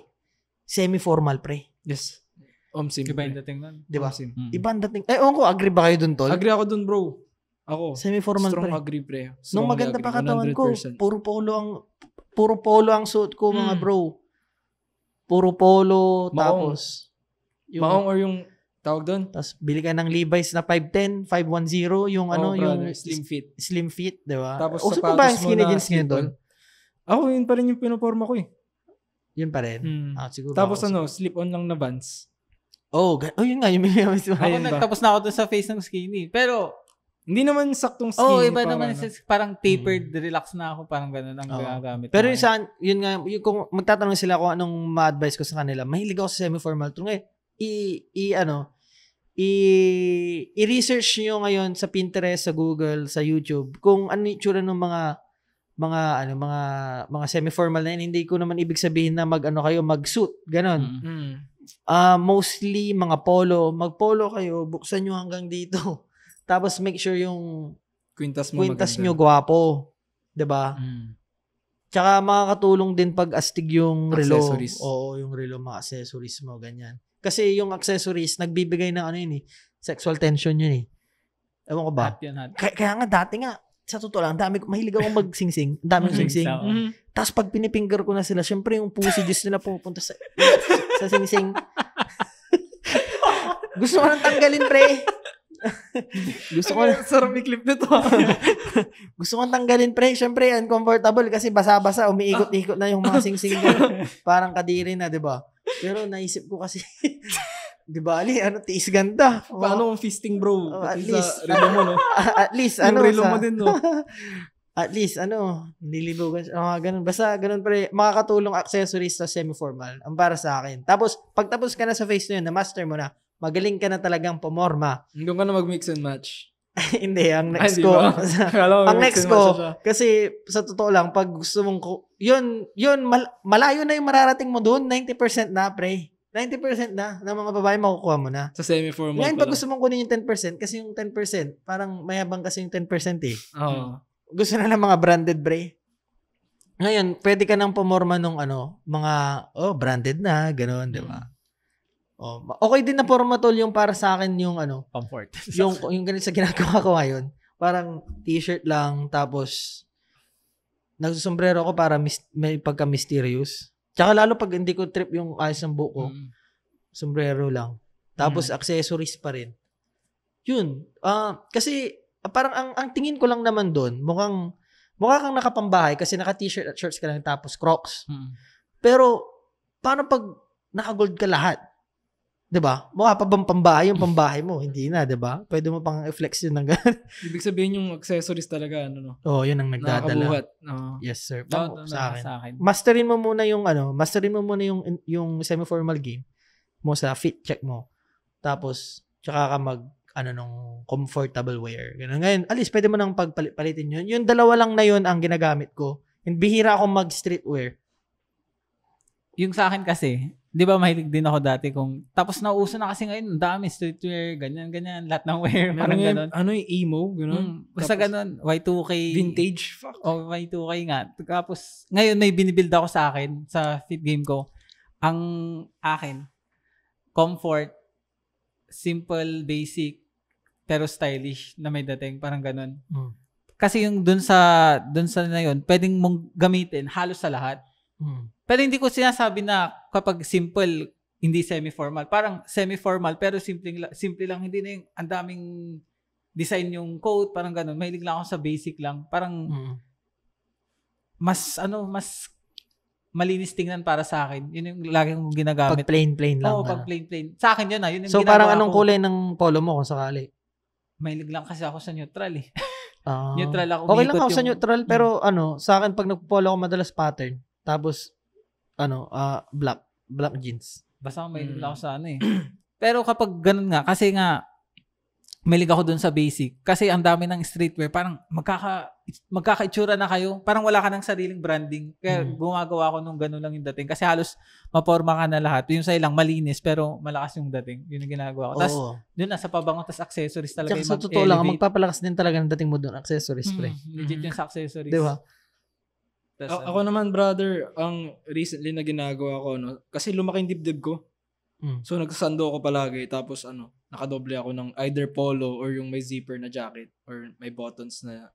semi-formal, pre. Yes. Omsim. Iba yung dating nun. Diba? Iba ang dating. Ko, agree ba kayo dun, tol? Agree ako dun, bro. Ako. Semi-formal, strong pre. Agree, pre. Nung maganda pa katawan ko, puro polo ang suit ko, mga bro. Puro polo, tapos maong or yung tawag doon? Tapos bili ka ng Levi's na 510, 510, yung yung slim fit. Slim fit, di ba? Tapos uso pa ba yung skinny jeans ngayon doon? Ako, yun pa rin yung pinoforma ko eh. Yun pa rin? Siguro. Tapos slip-on lang na Vans. Yun nga, yung ako nagtapos na ako doon sa face ng skinny. Pero, hindi naman saktong skinny. Iba naman. Parang tapered, relax na ako. Parang ganun ang ginagamit. Pero yun nga, kung magtatanong sila kung anong ma-advise ko sa kanila, mahilig ako sa semi-formal. I-research nyo ngayon sa Pinterest, sa Google, sa YouTube, kung ano yung tsura ng mga semi-formal na yun. Hindi ko naman ibig sabihin na mag-suit. Ganon. Mostly mga polo. Mag-polo kayo, buksan nyo hanggang dito. Tapos make sure yung kwintas nyo gwapo. Diba? Tsaka makakatulong din pag astig yung relo. Accessories. Oo, yung relo, mga accessories mo, ganyan. Kasi yung accessories, nagbibigay ng sexual tension yun eh. Ewan ko ba? Kaya nga dati nga, sa totoo lang, mahilig akong mag-sing-sing. Daming sing-sing. Tapos pag pinipinger ko na sila, syempre yung pussy juice nila pupunta sa sing-sing. Gusto ko nang tanggalin, pre. Gusto ko sarap i-clip nito. Gusto ko tanggalin, pre. Syempre, uncomfortable kasi basa-basa, umiikot-ikot na yung mga sing-sing ko. Parang kadiri na, 'di ba? Pero naisip ko kasi Di ba, Ali? Tiis ganda. Paano kung fisting, bro? At Pati least. sa relo mo, no? At least, Yung relo mo din, no? At least, nililibugan siya. Ganun. Basta, ganun pre, makakatulong accessories sa semi-formal. Ang para sa akin. Tapos, pagtapos ka na sa phase na yun, na-master mo na, magaling ka na talagang pumorma. Doon ka na mag-mix and match. Hindi, ang next Ay, ko. Ang next ko, kasi sa totoo lang, pag gusto mong, malayo na yung mararating mo doon, 90% na, pre. 90% na ng mga babae makukuha mo na. Sa semi-formal Ngayon, pala. pag gusto mong kunin yung 10%, kasi yung 10%, parang mayabang kasi yung 10% eh. Oo. Gusto na ng mga branded, pre. Ngayon, pwede ka nang pumorma nung mga, branded na, gano'n, di ba? Okay din na forma tol yung para sa akin yung Comfort. yung ganito sa ginagawa ko ngayon. Parang t-shirt lang, tapos nagsusombrero ko para may pagka-mysterious. Tsaka lalo pag hindi ko trip yung ayos ng buko, sombrero lang. Tapos accessories pa rin. Yun. Kasi parang ang tingin ko lang naman doon, mukha kang nakapambahay kasi naka-t-shirt at shorts ka lang tapos Crocs. Pero paano pag naka-gold ka lahat? 'Di ba? Mukha pa bang pambahay yung pambahay mo? Hindi na, 'di ba? Pwede mo pang i-flex yun ng ganun. Ibig sabihin yung accessories talaga, no? Yun ang nagdadala. Nakakabuhat. Yes, sir. Sa Sa akin. Masterin mo muna yung semi-formal game mo sa fit check mo. Tapos, tsaka ka nung comfortable wear. Ganun. Ngayon, at least pwede mo nang pagpalitin yun. Yung dalawa lang na yun ang ginagamit ko. Bihira akong mag-streetwear. Yung sa akin kasi, di ba mahilig din ako dati tapos nauso na kasi ngayon, ang dami streetwear, ganyan, lahat ng wear, parang ganun. Yung emo, gano'n. Basta ganun, Y2K. Vintage, fuck. Y2K nga. Tapos, ngayon may binibuild ako sa akin, sa fit game ko. Ang akin, comfort, simple, basic, pero stylish na may dating, parang ganun. Kasi yung dun sa na yun, pwedeng mong gamitin halos sa lahat. Pero hindi ko sinasabi na kapag simple, hindi semi-formal. Parang semi-formal, pero simple lang. Hindi na yung ang daming design yung coat, parang ganun. Mahilig lang ako sa basic lang. Parang mas malinis tingnan para sa akin. Yun yung lagi kong ginagamit. Pag plain lang. Pag plain. Sa akin yun yun yung so parang anong kulay ng polo mo kung sakali? Mahilig lang kasi ako sa neutral eh. Neutral ako. Okay lang ako sa neutral, pero sa akin pag nagpo-polo ako madalas pattern. Tapos black jeans. Basta mahilig lang ako sa Pero kapag ganun nga, kasi nga mahilig ako dun sa basic. Kasi ang dami ng streetwear, parang magkaka-itsura na kayo. Parang wala ka ng sariling branding. Kaya gumagawa ako nung ganun lang yung dating. Kasi halos maporma ka na lahat. Yung sa ilang malinis, pero malakas yung dating. Yun yung ginagawa ko. Tapos, yun nasa pabango, tapos accessories talaga. Tsaka sa totoo lang, magpapalakas din talaga ng dating mo doon, accessories, pre. Legit yung sa accessories. Diba? Ako naman, brother, ang recently na ginagawa ko, kasi lumaki yung dibdib ko. So, nagsasando ako palagi. Tapos, nakadoble ako ng either polo or yung may zipper na jacket or may buttons na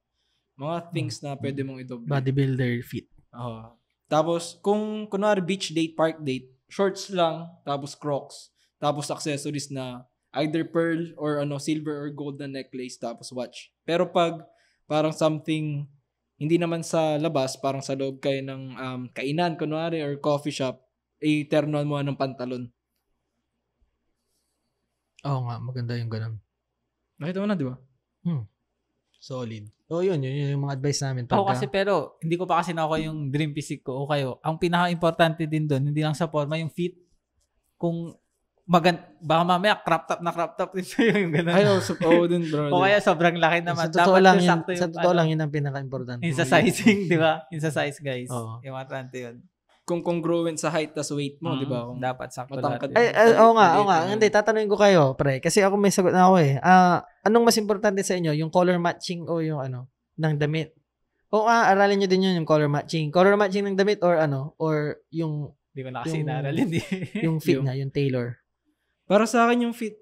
mga things na pwede mong idoble. Bodybuilder fit. Tapos, kung kunwari beach date, park date, shorts lang, tapos Crocs, tapos accessories na either pearl or silver or gold na necklace, tapos watch. Pero pag parang something hindi naman sa labas, parang sa loob kayo ng kainan, kunwari, or coffee shop, i-ternuan mo ng pantalon. Oo nga, maganda yung ganun. Nakita mo na, di ba? Solid. Yun yung mga advice namin. Ako kasi, pero hindi ko pa kasi nakuha yung dream physique ko o kayo. Ang pinaka-importante din doon, hindi lang sa forma, yung fit. Kung baka mamaya crop top din sa'yo yung gano'n. Ay, din bro. O kaya sobrang laki naman. Sa totoo lang yun ang pinaka-importante. Yung sa sizing, di ba? Yung sa size, guys. Oo. Yung matante yun. Kung congruent sa height tas weight mo, di ba? Dapat sakto matangkad. lahat. Oo nga. Hindi, tatanungin ko kayo, pre. Kasi ako may sagot na ako eh. Anong mas importante sa inyo? Yung color matching o yung ng damit? O aralin nyo din yun, yung color matching. Color matching ng damit or or yung Hindi ko na kasi inaralin. yung fit na, yung tailor. Para sa akin yung fit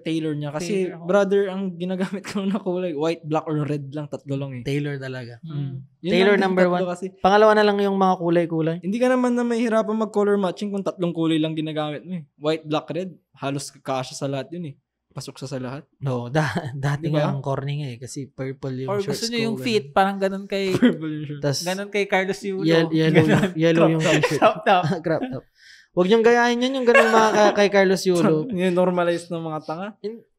tailor niya. Kasi, brother, ang ginagamit ko na kulay, white, black, or red lang. Tatlo lang eh. Tailor talaga. Tailor number 1. Kasi, pangalawa na lang yung mga kulay-kulay. Hindi ka naman na mahihirapan mag-color matching kung tatlong kulay lang ginagamit mo eh. White, black, red. Halos kasya sa lahat yun eh. Pasok sa lahat. No, dati diba? nga ang corny nga eh. Kasi purple yung or shorts ko. gusto nyo yung fit, parang ganun kay Purple yung shirt. Tas, ganun kay Carlos Yulo. yellow yung t-shirt. Crop top. Crop top. Huwag niyong gayahin yun, yung ganun mga kay Carlos Yulo. Yung normalize ng mga tanga.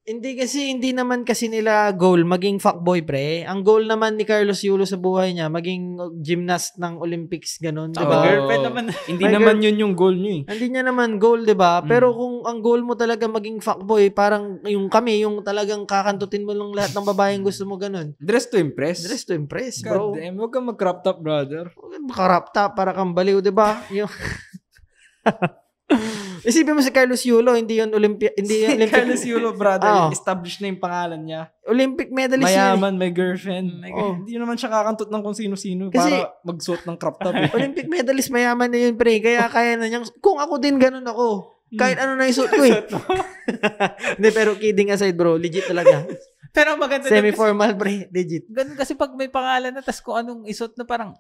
Hindi naman kasi nila goal maging fuckboy, pre. Ang goal naman ni Carlos Yulo sa buhay niya, maging gymnast ng Olympics, ganun, di ba? Girlfriend naman. Hindi naman yun yung goal niyo eh. Hindi niya naman goal, di ba? Pero kung ang goal mo talaga maging fuckboy, parang yung kami, yung talagang kakantutin mo lang lahat ng babaeng gusto mo, ganun. Dress to impress. Dress to impress, God bro. damn, huwag kang mag-crop top, brother. Makarapta para kang baliw, di ba? Yung... Isipin mo si Carlos Yulo, hindi yun Olympic. Carlos Yulo, brother, Oh. established na yung pangalan niya. Olympic medalist yun. Mayaman, may girlfriend. Oh. Hindi naman siya kakantot ng kung sino-sino Kasi- para magsuot ng crop top eh. Olympic medalist, mayaman na yun, pre. Kaya kaya na niyang, kung ako din ganun ako. Kahit ano na isuot ko eh. Hindi, pero kidding aside, bro. Legit talaga. Pero maganda din kasi, Semi-formal, pre. Legit. ganun kasi pag may pangalan na, tas kung anong isuot na parang,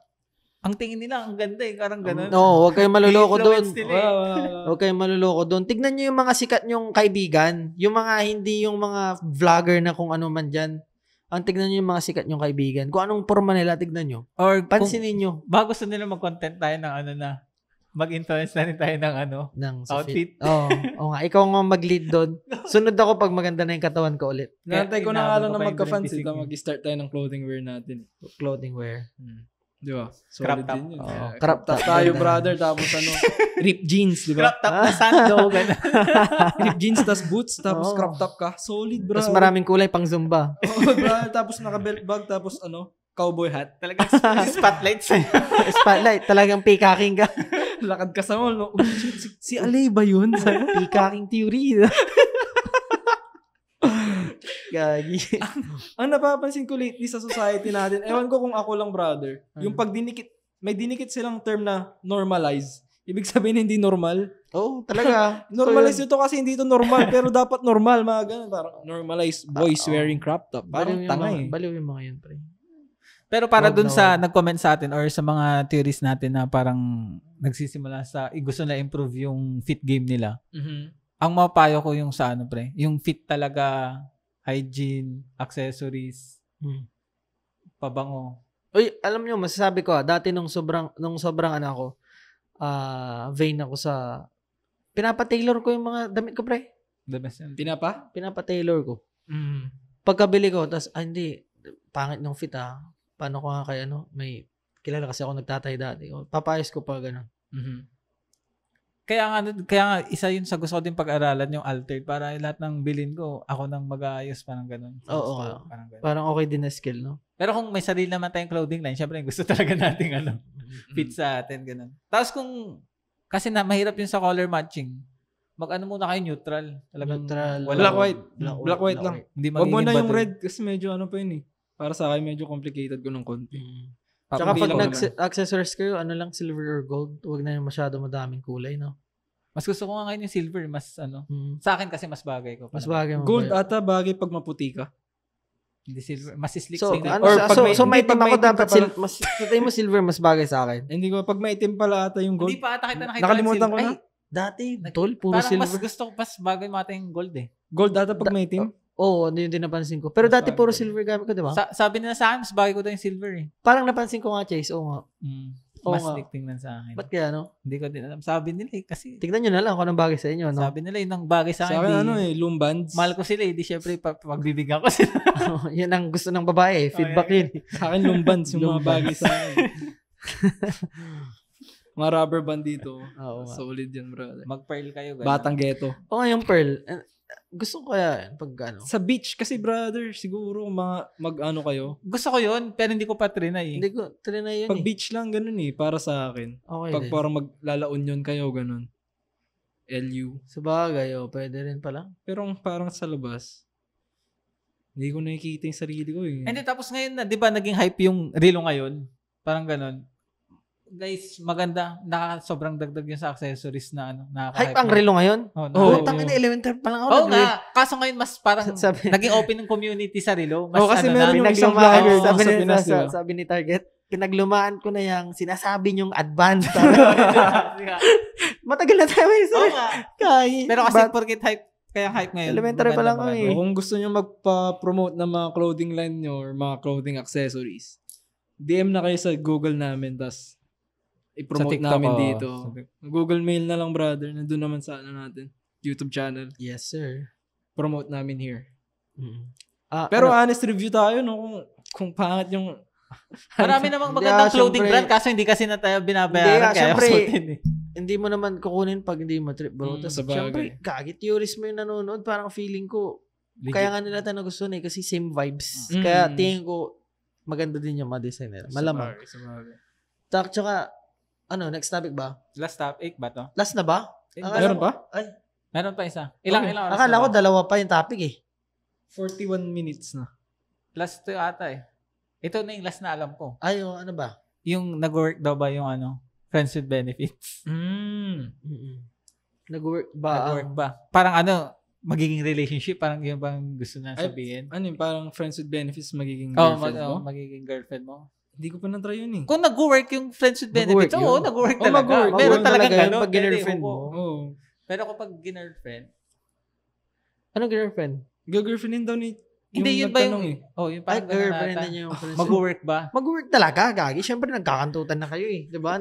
ang tingin nila, ang ganda eh. Parang ganun. No, huwag kayong maluloko doon. Influence nila eh. Huwag kayong maluloko doon. Tignan nyo yung mga sikat nyong kaibigan. Yung mga, hindi yung mga vlogger na kung ano man dyan. Ang tignan nyo yung mga sikat nyong kaibigan. Kung anong forma nila, tignan nyo. Or kung, Pansinin nyo. baka gusto nila mag-content tayo ng ano na, mag-influence na rin tayo ng ano, Sa outfit. Oo nga. Ikaw nga mag-lead doon. Sunod ako pag maganda na yung katawan ko ulit. Nantay ko na nga lang na Inaabot ko pa yung magka-fans eh. graphic Mag-start tayo ng clothing wear natin. Clothing wear. Di ba? Crop Solid top. din yun. Oo, Yeah, crop crop top top. tayo, Ganda. brother. Tapos ano, rip jeans, di ba? Crop top na sando, gano'n. Rip jeans, tas boots, tapos Oo. crop top ka. Solid, bro. Tapos maraming kulay pang Zumba. Oo, brother. Tapos naka-belt bag, tapos ano, cowboy hat. Talagang spotlight sa'yo. Spotlight. Talagang peacocking ka. Lakad ka sa mall, no? Oh, shit, si Alay ba yun? Peacocking theory. Gagi. Ang napapansin ko lately sa society natin, ewan ko kung ako lang, brother, yung pag dinikit, may dinikit silang term na normalize. Ibig sabihin hindi normal. Oo, talaga. Normalize ito kasi hindi ito normal, pero dapat normal, mga ganun. Parang normalize boys wearing crop top. Parang tanga eh. Baliw yung mga yun, pre. Pero para Wag dun na sa nag-comment sa atin or sa mga theories natin na parang nagsisimula sa gusto na improve yung fit game nila. Ang mapapayo ko yung sa ano pre, yung fit talaga, hygiene, accessories, pabango. Uy, alam nyo, masasabi ko dati nung sobrang ano ako, vain ako sa, pinapa-tailor ko yung mga damit ko, pre. The best yan. Pinapa? Pinapa-tailor ko. Pagkabili ko, tas, hindi, pangit ng fit Paano ko nga kay may kilala kasi ako nagtatay dati. Papayos ko pa gano'n. Kaya nga isa yun sa gusto ko din pag-aralan yung altered para lahat ng bilin ko ako nang mag-aayos parang ganun. Oo nga. Parang ganun. Parang okay din na skill, no? Pero kung may sarili naman tayong clothing line, syempre gusto talaga nating fit sa atin ganun. Tapos kung kasi mahirap yun sa color matching. Mag-ano muna kayo neutral. Talagang Neutral. Black white. Black white lang. Hindi Wag mo magiging na yung baduy. red kasi medyo ano pa yun eh. Para sa akin medyo complicated ko ng konti. Tsaka pag Bilang nag-accessories kayo, ano lang, silver or gold, huwag na yung masyado madaming kulay, no? Mas gusto ko nga ngayon yung silver, mas sa akin kasi mas bagay ko. Mas bagay mo. Gold ata bagay pag maputi ka. Hindi silver, mas slick So, tingnan. ano, Or sa- pag so, may- so may hindi, pag team ako may team dapat ka pala. mas sa tingin mo silver mas bagay sa akin. Hindi ko pag maitim pala ata yung gold. Hindi pa ata kita nakita. Nakalimutan ng ko silver. na. Dati, tol, puro Parang mas silver. gusto ko, mas bagay mo ata yung gold eh. Gold ata pag maitim. Oo, ano yung din napansin ko. Pero Mas dati bagay. puro silver gamit ko, di ba? Sabi nila sa akin, mas bagay ko daw yung silver eh. Parang napansin ko nga, Chase. Oo nga. Oo Mas nga. slick tingnan sa akin. Ba't kaya, no? Hindi ko din alam. Sabi nila eh, kasi Tignan nyo na lang kung anong bagay sa inyo, no? sabi nila yun ang bagay sa Sa akin. akin di- ano eh, lumbands. Mahal ko sila eh. Di syempre pagbibigyan ko sila. Yan ang gusto ng babae. Feedback yun. Sa akin lumbands yung mga Lumbands. bagay sa akin. Mga rubber band dito. Oo nga. Solid yan, brother. Mag-pearl kayo. Ganun. Batang ghetto. Oo nga, yung pearl. Gusto ko kaya yan pag ano. Sa beach kasi, brother, siguro mag-ano kayo. Gusto ko yun, pero hindi ko pa trinay eh. Hindi ko, trinay yun Pag eh. beach lang, ganun eh, para sa akin. Okay Pag din. parang maglala-union kayo, ganun. LU. Sa bagay, pwede rin pala. Pero parang sa labas, hindi ko nakikita yung sarili ko eh. Hindi, tapos ngayon na, di ba naging hype yung relo ngayon? Parang ganun. Guys, maganda. Sobrang dagdag yun sa accessories na ano. Hype ang relo ngayon? Oh, Oo. Tangin na, elementary pa lang ako. Oo nga. Kaso ngayon mas parang Sabi- naging open ng community sa relo. Mas Oo, kasi ano meron na, yung isang Pinaglumaan, vlogger sabi, sa ni, Pinas, di ba? sabi ni Target, pinaglumaan ko na yung sinasabi niyong advanced. Matagal na tayo may Oo nga. Kahit. Pero kasi porket hype, kaya hype ngayon. Elementary pa lang maganda, kami. maganda. O kung gusto nyo magpa-promote ng mga clothing line nyo or mga clothing accessories, DM na kayo sa Google namin, tas i-promote TikTok, namin oh. dito. Google Mail na lang, brother. Nandun naman sa natin. YouTube channel. Yes, sir. Promote namin here. Ano? Pero honest review tayo, no? Kung pangit yung... Marami namang magandang clothing syempre. brand kaso hindi kasi na tayo binabayaran. Hindi, Kaya syempre, masutin eh. hindi mo naman kukunin pag hindi mo trip, bro. Tapos, sabagay. syempre, kagi theories mo yung nanonood. Parang feeling ko, Legit. kaya nga nila tayo nagustuhan eh, kasi same vibes. Mm. Kaya tingin ko, maganda din yung mga designer. Malamang. Sabagay. Tsaka, next topic ba? Last topic ba to? Last na ba? Meron pa? Ay, Meron pa isa. Ilang Okay. oras akala na ko ba? dalawa pa yung topic eh. 41 minutes na. Last to ata eh. Ito na yung last na alam ko. Ay, ano ba? Yung nag-work daw ba yung friends with benefits? Nag-work ba? Nag-work ba? Parang magiging relationship, parang yun bang gusto na Ay, sabihin? Ano yun? Parang friends with benefits magiging Oo, girlfriend mo? magiging girlfriend mo. Hindi ko pa na-try yun eh. Kung nag-work yung friends with benefits, Nag-work yun. nag-work Oh, talaga. mag-work. Meron Mag-work talaga talaga yun gano'n. pag girlfriend mo. Oo. Pero kapag girlfriend, Ano girlfriend? Girlfriendin daw ni... hindi yun ba yung... nagtanong eh. yung Ay, parang girlfriend ganun na niya yung friends. Mag-work ba? Mag-work talaga, gagi. Siyempre, nagkakantutan na kayo eh. Diba?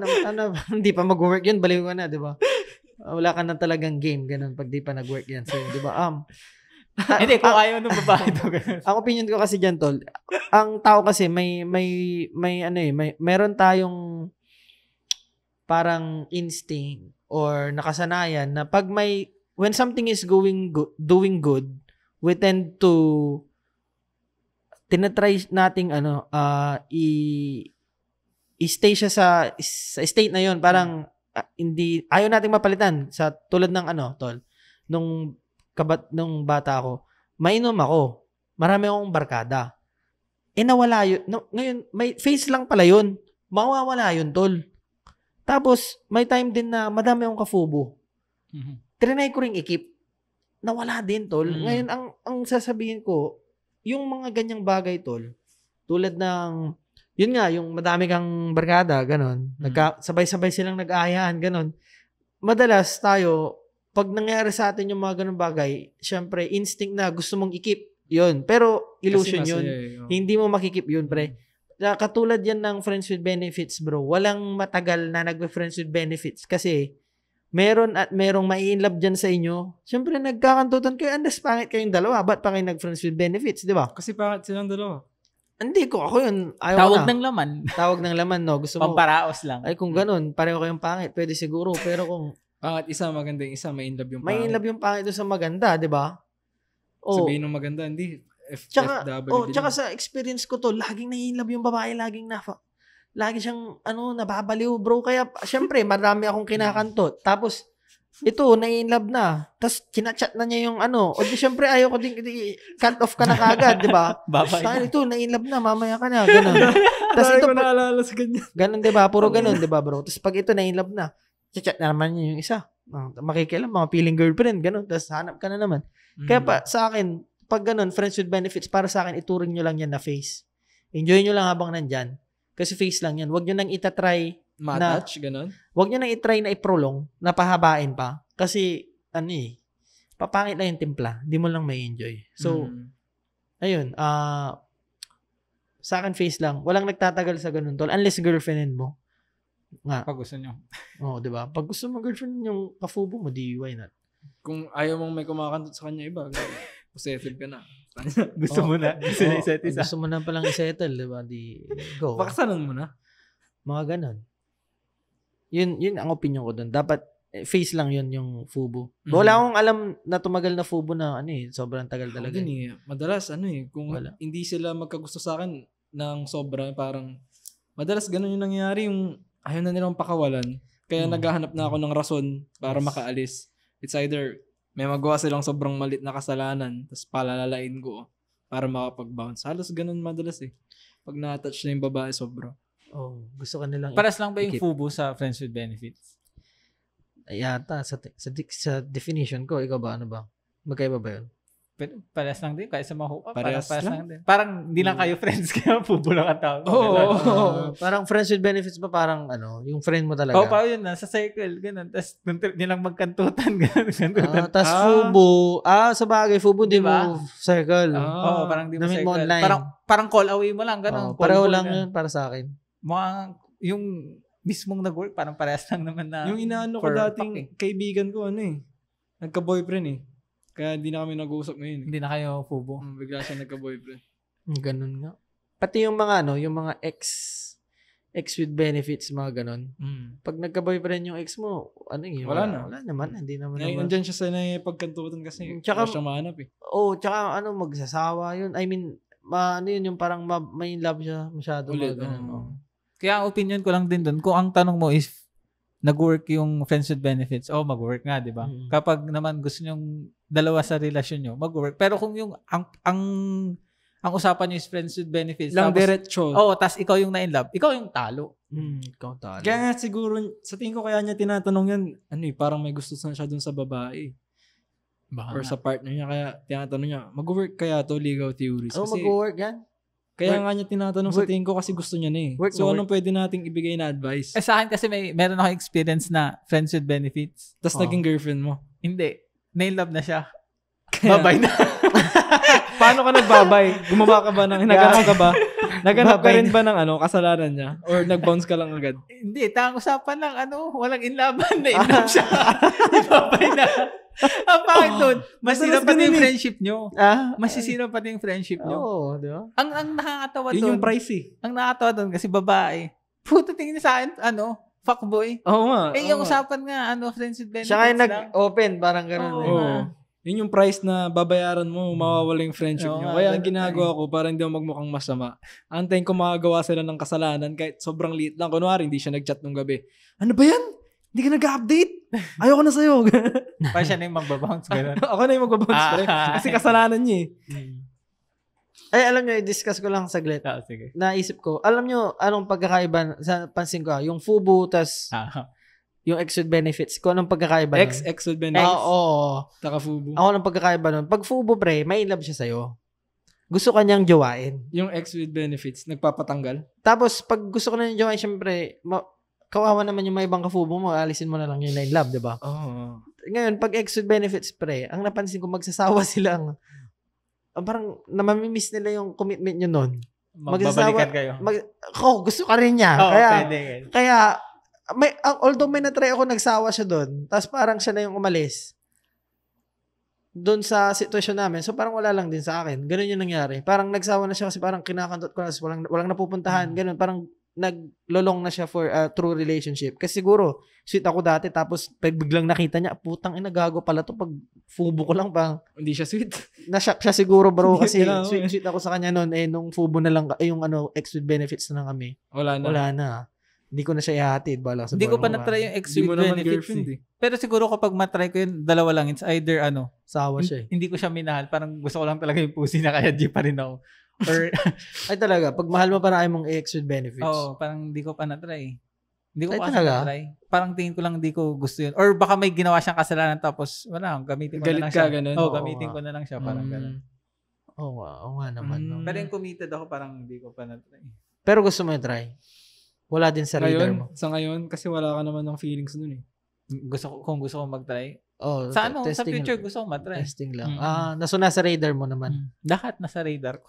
Hindi pa mag-work yun, baliw ka na, diba? Wala ka na talagang game, ganun, pag di pa nag-work yan. So, diba? Hindi, kung ayaw ng babae to. Ang opinion ko kasi dyan, tol, ang tao kasi meron tayong parang instinct or nakasanayan na pag when something is doing good, we tend to tinatry nating i-stay siya sa state na yon, parang hindi ayaw nating mapalitan sa tulad ng tol nung bata ako, mainom ako, marami akong barkada, nawala yun, ngayon may face lang pala yun, mawawala yun, tol. Tapos may time din na madami akong kafubo, trinay ko ring ikip, nawala din, tol. Ngayon, ang sasabihin ko, yung mga ganyang bagay, tol, tulad ng, yun nga, yung madami kang barkada, ganon, sabay-sabay silang nag-aayahan, ganon. Madalas tayo, pag nangyari sa atin yung mga ganong bagay, syempre, instinct na gusto mong ikip, yun. Pero, illusion yun. Hindi mo makikip yun, pre. Katulad yan ng friends with benefits, bro. Walang matagal na nag-friends with benefits kasi merong mai-inlove dyan sa inyo. Siyempre, nagkakantutan kayo. Andas pangit kayong dalawa. Ba't pa kayo nag-friends with benefits, di ba? Kasi pangit silang dalawa. Hindi ko. Ako yun. Ayaw Tawag ko na. ng laman. Tawag ng laman, no? Gusto mo. Pamparaos lang. Ay, kung ganun, pareho kayong pangit. Pwede siguro. Pero kung Pangit isa, maganda yung isa, may in love yung pangit. mai-inlove yung pangit doon sa maganda, di ba? Sabihin ng maganda, hindi. Tsaka sa experience ko to, laging nai-inlove yung babae, lagi siyang nababaliw, bro. Kaya syempre marami akong kinakanto. Tapos ito nai-inlove na. Tapos chinachat na niya yung o di syempre ayaw ko din cut off ka na kagad, di ba? Saan ito nai-inlove na, mamaya ka na, ganun. Tapos ito ko naalala sa ganyan. Ganun, di ba? Puro ganun, di ba, bro? Tapos pag ito nai-inlove na, chat na naman niya yung isa. Makikialam, mga feeling girlfriend, ganun. Tapos hanap ka na naman. Kaya pa sa akin, pag ganun, friends with benefits, para sa akin, ituring nyo lang yan na face. Enjoy nyo lang habang nandyan. Kasi face lang yan. Huwag nyo nang itatry Ma-touch, ganun? Huwag nyo nang itry na i-prolong, na pahabain pa. Kasi, papangit lang yung timpla. Di mo lang may enjoy. So, ayun, sa akin face lang. Walang nagtatagal sa ganun, tol. Unless girlfriendin mo. Nga. Pag gusto nyo. Oo, di ba? Pag gusto mo girlfriend yung kafubo mo, di why not? Kung ayaw mong may kumakantot sa kanya iba, possessive ka na. Gusto mo na. Gusto na isa't isa. Gusto mo na palang isettle, di ba? Di, go. Pakasalan mo na. Mga ganon. Yun ang opinion ko doon. Dapat, face lang yun yung fubo. Wala akong alam na tumagal na fubo na, sobrang tagal talaga. Madalas, kung hindi sila magkagusto sa akin ng sobra, parang, madalas ganun yung nangyayari, yung ayaw na nilang pakawalan. Kaya naghahanap na ako ng rason para makaalis. It's either may magawa silang sobrang malit na kasalanan, tapos palalalain ko para makapag-bounce. Halos ganun madalas eh. Pag na-touch na yung babae, sobra. Oh, gusto ka nilang Paras lang ba yung fubo sa friends with benefits? Yata, sa definition ko, ikaw ba, ano ba? Magkaiba ba yun? Paras lang din, kahit sa mahupa, Parehas paras lang. lang din. Parang hindi lang kayo friends, kaya fubo lang ang tawag. Parang friends with benefits ba? Parang yung friend mo talaga? Oo, parang yun, nasa circle, ganun. Tapos nilang magkantutan, ganun. Tapos fubo. Sa bagay, fubo di Diba? mo circle. Oo, parang di mo Na-meet circle. mo online. Parang call away mo lang, ganun. Pareho Call lang na. yun para sa akin. Yung mismong nag-work, parang parehas lang naman na Yung inaano ko for dating kaibigan ko, nagka-boyfriend eh. Kaya hindi na kami nag-uusap ngayon eh. Hindi na kayo fubo. Bigla siya nagka-boyfriend. Ganun nga. Pati yung mga yung mga ex with benefits, mga ganun. Pag nagka-boyfriend yung ex mo, Wala na. Wala naman, hindi naman. Nandiyan siya sa pagkantutan kasi Tsaka- wala siyang mahanap eh. Tsaka magsasawa yun. I mean, yun yung parang may love siya masyado. Ulit. Mga ganun. Oh. Kaya ang opinion ko lang din doon, kung ang tanong mo is, nag-work yung friends with benefits, mag-work nga, di ba? Mm. Kapag naman gusto nyong dalawa sa relasyon nyo, mag-work. Pero kung yung, ang usapan nyo is friends with benefits, Lang tapos, diretso. tas ikaw yung na-in-love, ikaw yung talo. Ikaw talo. Kaya nga siguro, sa tingin ko kaya niya tinatanong yan, parang may gusto siya dun sa babae. Or sa partner niya, kaya tinatanong niya, mag-work kaya to legal theories? Kasi, mag-work yan. kaya nga niya tinatanong sa tingin ko kasi gusto niya na eh. So, anong pwede nating ibigay na advice? Sa akin kasi meron ako experience na friends with benefits. Tapos naging girlfriend mo. Hindi. Na-in-love na siya. Babay na. Paano ka nagbabay? Gumawa ka ba naganap ka ba? Naganap ka rin ba ng kasalanan niya? Or nag-bounce ka lang agad? Hindi. Usapan lang, walang inlaban. Na-in-love siya. Babay na. Ang pangit doon, masisira pati yung friendship nyo. Masisira pati yung friendship nyo. Oo, di ba? Ang nakakatawa doon. Yun yung price eh. Ang nakakatawa doon kasi babae. Puto tingin niya sa akin, fuckboy. Oo nga. Yung usapan nga, friends with benefits Siya kayo lang. nag-open, parang gano'n. Oo. Yun yung price na babayaran mo, mawawala yung friendship nyo. Kaya ang ginagawa ko, para hindi ako magmukhang masama. Antayin ko makagawa sila ng kasalanan kahit sobrang liit lang. Kunwari, hindi siya nag-chat nung gabi. Ano ba yan? Hindi ka nag-update? Ayoko na sa'yo. Parang siya na yung magbabounce. Ako na yung magbabounce pa rin. Kasi kasalanan niya Ay, alam nyo, i-discuss ko lang saglit. Sige. Naisip ko, alam nyo, anong pagkakaiba, sa pansin ko, yung FUBU, tas yung ex with benefits, kung anong pagkakaiba nun? Ex with benefits. Oo. Taka-FUBU. Ako ng pagkakaiba nun. Pag FUBU, pre, may love siya sa'yo. Gusto ka niyang jowain. Yung ex with benefits, nagpapatanggal. Tapos, pag gusto ko na niyang jowain, syempre, kawawa naman yung may ibang ka-FUBU mo, alisin mo na lang yung line love, di ba? Oo. Ngayon, pag ex with benefits, pre, ang napansin ko, magsasawa silang, parang namamimiss nila yung commitment nyo nun. Magbabalikan kayo. Gusto ka rin niya. Kaya, although may natry ako, nagsawa siya doon, tapos parang siya na yung umalis doon sa sitwasyon namin. So, parang wala lang din sa akin. Ganun yung nangyari. Parang nagsawa na siya kasi parang kinakantot ko na, walang napupuntahan. Ganun, parang naglolong na siya for a true relationship. Kasi siguro, sweet ako dati, tapos pag biglang nakita niya, putang ina, gago pala to, pag FUBU ko lang, hindi siya sweet. Na-shock siya siguro, bro, kasi sweet ako sa kanya noon, nung FUBU na lang, yung ex with benefits na lang kami. Wala na. Hindi ko na siya ihatid. Hindi ko pa na-try yung ex with benefits. Pero siguro kapag matry ko yun, dalawa lang. It's either sawa siya. Hindi ko siya minahal. Parang gusto ko lang talaga yung pussy na kaya di pa rin ako. Or, ay talaga, pag mahal mo pa na mong ex with benefits. Oo, parang hindi ko pa na-try. Hindi ko pa talaga? na-try. Parang tingin ko lang hindi ko gusto yun. Or baka may ginawa siyang kasalanan tapos wala, gamitin ko na lang siya. Ganun? Gamitin ko na lang siya. Parang ganun. Oo nga naman. No. Pero yung committed ako, parang hindi ko pa na-try. Pero gusto mo i-try? Wala din sa radar mo? Sa ngayon, kasi wala ka naman ng feelings nun eh. Kung gusto ko mag-try. Sa sa future gusto ko matry. Testing lang. Nasa radar mo naman. Lahat nasa radar ko.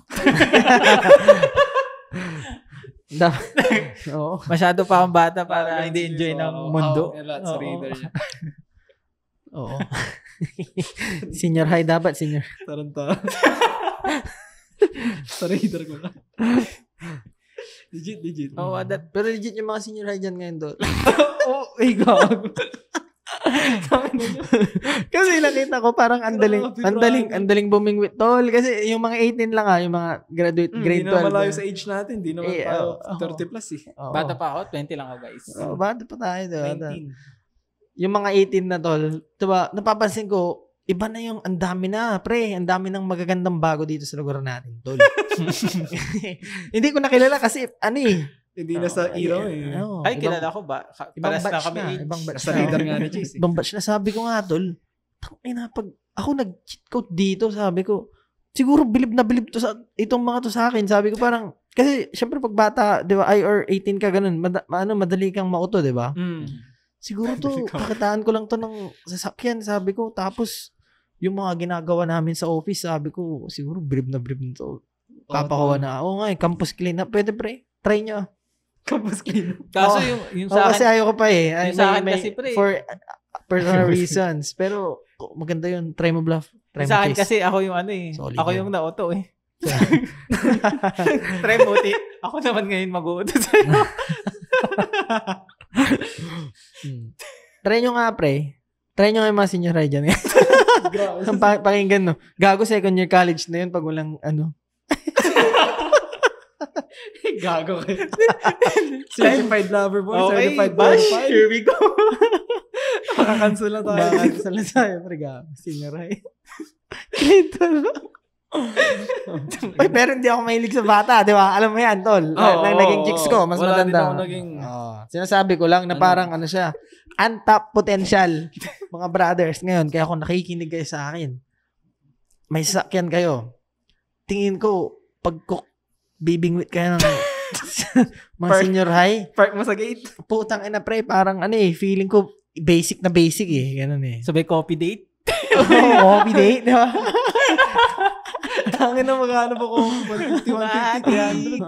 Masyado pa akong bata para hindi enjoy ng mundo. Lahat sa radar niya. Oo. Senior high dapat, senior. Taranta. Sa radar ko na. Legit. Pero legit yung mga senior high dyan ngayon doon. Gago. Kasi nakita ko parang andaling bumingwit tol. Kasi yung mga 18 lang yung mga graduate grade 12. Hindi na malayo sa age natin. Hindi naman tayo 30 plus eh. Bata pa ako, 20 lang ako guys. Bata pa tayo. 19. Yung mga 18 na tol, diba, napapansin ko, iba na yung ang dami ng magagandang bago dito sa lugar natin, tol. Hindi ko nakilala kasi hindi na sa era eh. Ay, kilala ko ba? Ibang batch na kami. Ibang batch sa radar nga ni Chase. Ibang batch na. Sabi ko nga, tol, pag ako nag-cheat code dito, sabi ko, siguro bilib na bilib to sa itong mga to sa akin. Sabi ko parang, kasi syempre pag bata, di ba, or 18 ka ganun, madali kang mauto, di ba? Siguro to, kakitaan ko lang to ng sasakyan, sabi ko. Tapos, yung mga ginagawa namin sa office, sabi ko, siguro bilib na to. Papakuha na. Oo nga, campus clean up. Pwede pre, try nyo. Campus clean. Kaso Oo. yung Oo, sa kasi akin, ayoko pa eh. yung sa akin kasi, pre. For personal reasons. Pero maganda yun. Try mo bluff. Try mo sa akin kiss. kasi ako yung ano eh. Solid Ako yan. yung nauto eh. Try mo, ako naman ngayon mag-uuto sa'yo. Try nyo nga, pre. Try nyo nga yung mga senior high dyan. Ang pakinggan, no? Gago second year college na yun pag walang, ano. Gago kayo. Certified lover boy. Okay, Certified bash. boy. Here we go. Makakancel na tayo. Bakit sa tayo, pre, gago. Senior high. Grade 12. Uy, pero hindi ako mahilig sa bata, di ba? Alam mo yan, tol. Naging chicks ko, mas wala din maganda. ako naging... Sinasabi ko lang na parang ano siya, untapped potential. Mga brothers, ngayon, kaya kung nakikinig kayo sa akin, may sasakyan kayo. Tingin ko, pag bibingwit kayo ng mga senior high, Park mo sa gate. putang ina pre, parang ano eh, feeling ko basic na basic eh. Ganun eh. Sabay copy date. Oo, hobby date, di ba? Tangin na maghanap ako. 151, 300.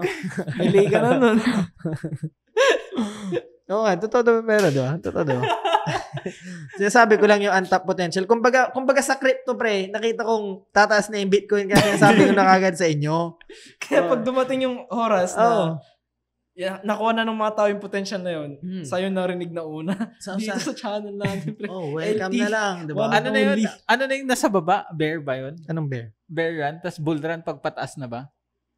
May lay ka na nun. Oo nga, totoo naman meron, di ba? Totoo, di ba? Sinasabi ko lang yung untapped potential. Kumbaga sa crypto, pre, nakita kong tataas na yung Bitcoin kaya sinasabi ko na kagad sa inyo. Kaya pag dumating yung oras na Oo. nakuha na ng mga tao yung potential na yun, sa'yo narinig na una. So, Dito sa channel natin, pre. Oh, welcome LT. na lang, di ba? One Ano na yun? only. Ano na yung nasa baba? Bear ba yun? Anong bear? Bear run, tas bull run pag pataas na ba?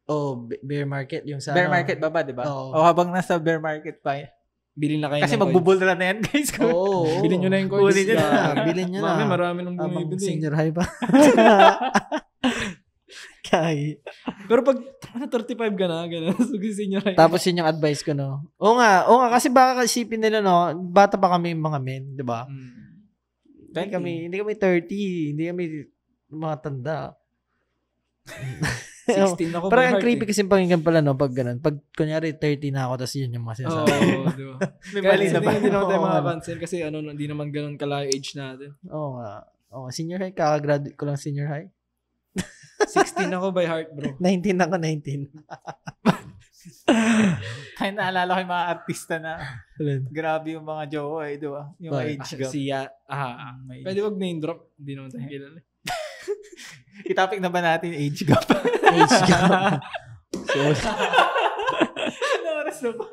Oh, bear market yung sa Bear ano. market baba, di ba? Oo. O habang nasa bear market pa. Bilhin na kayo Kasi ng coins. magbubull run na yan, guys. Oo. Bilhin nyo na yung coins. Kunin nyo na. Bilhin nyo na. Mami, marami nang Abang bumibili. senior high pa. Kaya. Pero pag 35 ka na, gano'n, sugisin nyo rin. Tapos yun yung advice ko, no? Oo nga, kasi baka isipin nila, no? Bata pa kami mga men, di ba? Hindi kami 30, hindi kami mga tanda. 16 ako Pero by ang heart, creepy kasi pakinggan pala, no? Pag ganun. Pag kunyari 30 na ako, tapos yun yung mga Oo, sinasabi. di ba? May Kaya mali na ba? hindi naman tayo Oo, makapansin kasi hindi naman ganun kalayo age natin. Oo nga. Oo, senior high, kakagraduate ko lang senior high. 16 ako by heart, bro. 19 ako, 19. Kaya naalala ko yung mga artista na grabe yung mga jowa eh, di ba? Yung age gap. Pwede wag name drop. Hindi naman tayo kilala. I-topic na ba natin yung age gap? Age gap. So, Ano oras na ba?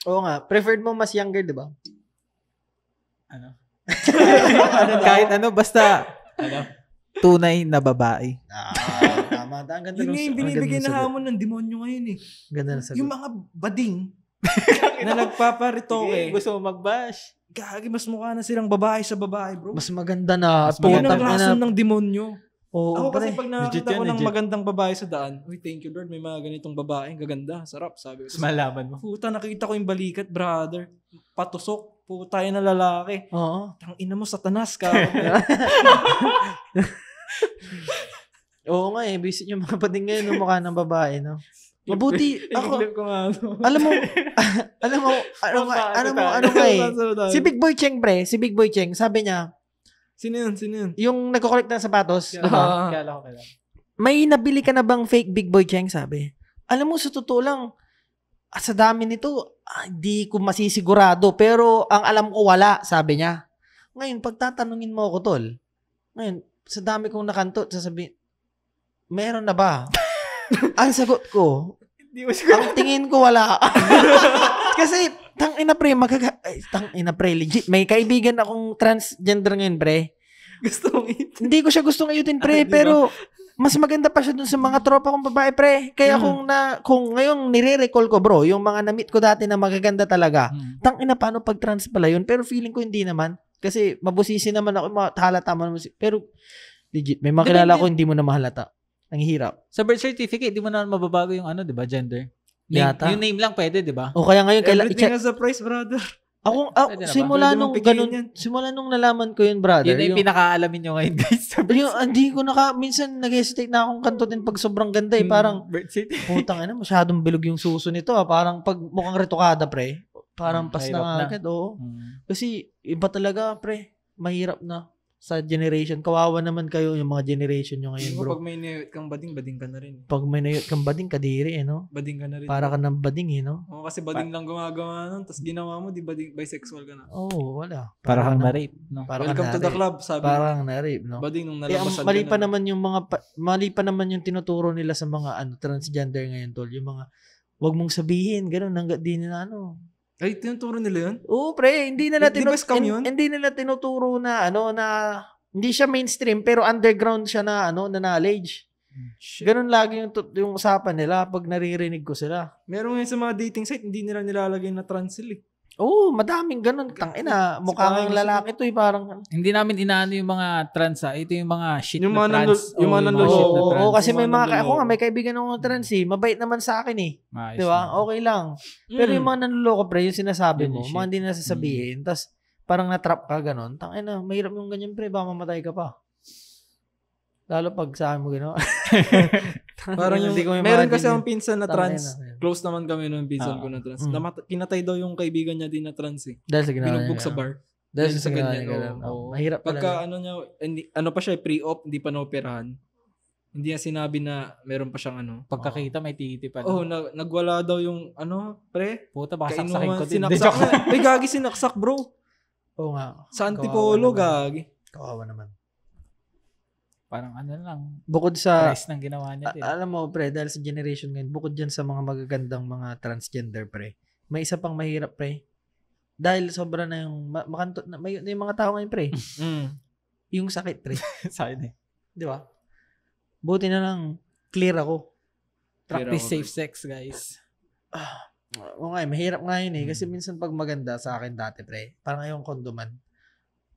oo nga, preferred mo mas younger, di ba? Ano? Kahit ano, basta tunay na babae. Tama. Ang ganda Yun nga yung binibigay na sagot. hamon ng demonyo ngayon eh. Ganda na sagot. Yung mga bading na nagpaparitoke. Gusto mo mag-bash. Gagi, mas mukha na silang babae sa babae, bro. Mas maganda na. Mas Yun maganda ang Putang rason ina. ng demonyo. Oo, Ako kasi pre. pag Legit nakakita yan, ko ng legit. magandang babae sa daan, uy, thank you Lord, may mga ganitong babaeng gaganda, sarap, sabi ko. Mas malaman mo. Puta, nakita ko yung balikat, brother. Patusok, puta yun na lalaki. Oo. Tang ina mo, satanas ka. Oo nga eh. Visit yung mga pating ngayon ng mukha ng babae, no? Mabuti, ako, I-clip ko nga. alam mo, ano nga eh. Si Big Boy Cheng, pre, sabi niya, Sino yun? yung nagko-collect ng sapatos, di ba? Kala ko. May nabili ka na bang fake Big Boy Cheng, sabi? Alam mo, sa totoo lang, sa dami nito, hindi ko masisigurado, pero ang alam ko wala, sabi niya. Ngayon, pagtatanungin mo ako, tol, ngayon, sa dami kong nakanto, sasabihin, meron na ba? Ang sagot ko, ang tingin ko wala. Kasi, tangina pre, legit. May kaibigan akong transgender ngayon, pre. Gusto mong ito. Hindi ko siya gustong ayutin, pre, Di ba? pero mas maganda pa siya dun sa mga tropa kong babae, pre. Kaya kung ngayong nire-recall ko, bro, yung mga na-meet ko dati na magaganda talaga, tangina paano pag trans pala yun? Pero feeling ko hindi naman. Kasi mabusisi naman ako, halata mo naman. Pero, legit, may makilala ko hindi mo na mahalata. Ang hirap. Sa birth certificate, di mo naman mababago yung ano, di ba, gender? Yata. Yung name lang pwede, di ba? O kaya ngayon, Everything has a price, brother. Pwede na ba? simula Pwede nung mong pikiin ganun, yan. simula nung nalaman ko yun, brother. Yun na yung pinaka-alamin nyo ngayon, guys. Hindi ko minsan nag-hesitate na akong kantutin pag sobrang ganda eh. Parang, birth certificate. putang ina, masyadong bilog yung suso nito ah. Parang pag mukhang retokada, pre. Parang pas Mahirap na na. agad, oo. Kasi, iba talaga, pre. Mahirap na. sa generation. Kawawa naman kayo yung mga generation nyo ngayon, bro. Pag may niyot kang bading ka na rin. Pag may nayot kang bading, kadiri, no? Bading ka na rin. Para ka ng bading, no? Oo, kasi bading lang gumagawa nun, tapos ginawa mo, di bading, bisexual ka na. Oo, wala. Para kang na- na-rape, no? para Welcome kang to the na-rape. club, sabi. Parang na-rape, no? Bading nung Eh, nalabasan mali ka pa na. naman yung mali pa naman yung tinuturo nila sa mga transgender ngayon, tol. Yung mga, wag mong sabihin, ganun, hanggat di nila, Ay, tinuturo nila yun? Oo, pre, hindi nila Di ba scam yun? hindi nila tinuturo na hindi siya mainstream pero underground siya na na knowledge. Shit. Ganun lagi yung usapan nila pag naririnig ko sila. Meron ngayon sa mga dating site, hindi nila nilalagay na trans sila. Oo, madaming ganun. Tangina, mukha kang lalaki to parang Hindi namin inaano yung mga trans, Ito yung mga shit Yung na mga trans. yung mga shit na nanloloko. trans. Oo, kasi Yung may mga ako nanloloko. nga may kaibigan akong trans mabait naman sa akin Maayos Di ba? na. Okay lang. Pero yung mga nanloloko pre, yung sinasabi Yun mo, yung mga shit. hindi na sasabihin, tas parang na-trap ka ganun. Tangina, mahirap yung ganyan pre, baka mamatay ka pa. Lalo pag sa akin mo gano'n. Parang yung, Hindi ko meron imagine kasi yun. ang pinsan na trans. Tangina. Close naman kami nung pinsan ko na trans. Pinatay daw yung kaibigan niya din na trans eh. Dahil sa ginawa Binugbog niya. sa bar. Dahil Yun sa sa ginawa ganyan, niya. ganun. oo. Oo, mahirap Pagka talaga. ano niya, ano pa siya, pre-op, hindi pa naoperahan. Hindi niya sinabi na meron pa siyang Pagkakita may titi pa. Oh, nagwala daw yung pre. Puta, baka saksakin ko Kainuman, din. sinaksak na. May gagi sinaksak bro. Oo nga. Sa Antipolo, Kawawa naman. gagi. Kawawa naman. Parang lang. Bukod sa, Price ng ginawa niya din. alam mo pre, dahil sa generation ngayon, bukod dyan sa mga magagandang mga transgender pre, may isa pang mahirap pre. Dahil sobra na yung, makanto, may yung mga tao ngayon pre, yung sakit pre. Sa akin Di ba? Buti na lang, clear ako. Practice safe sex, guys. Oo nga, mahirap nga yun eh. Kasi minsan pag maganda sa akin dati pre, parang ayong kondoman.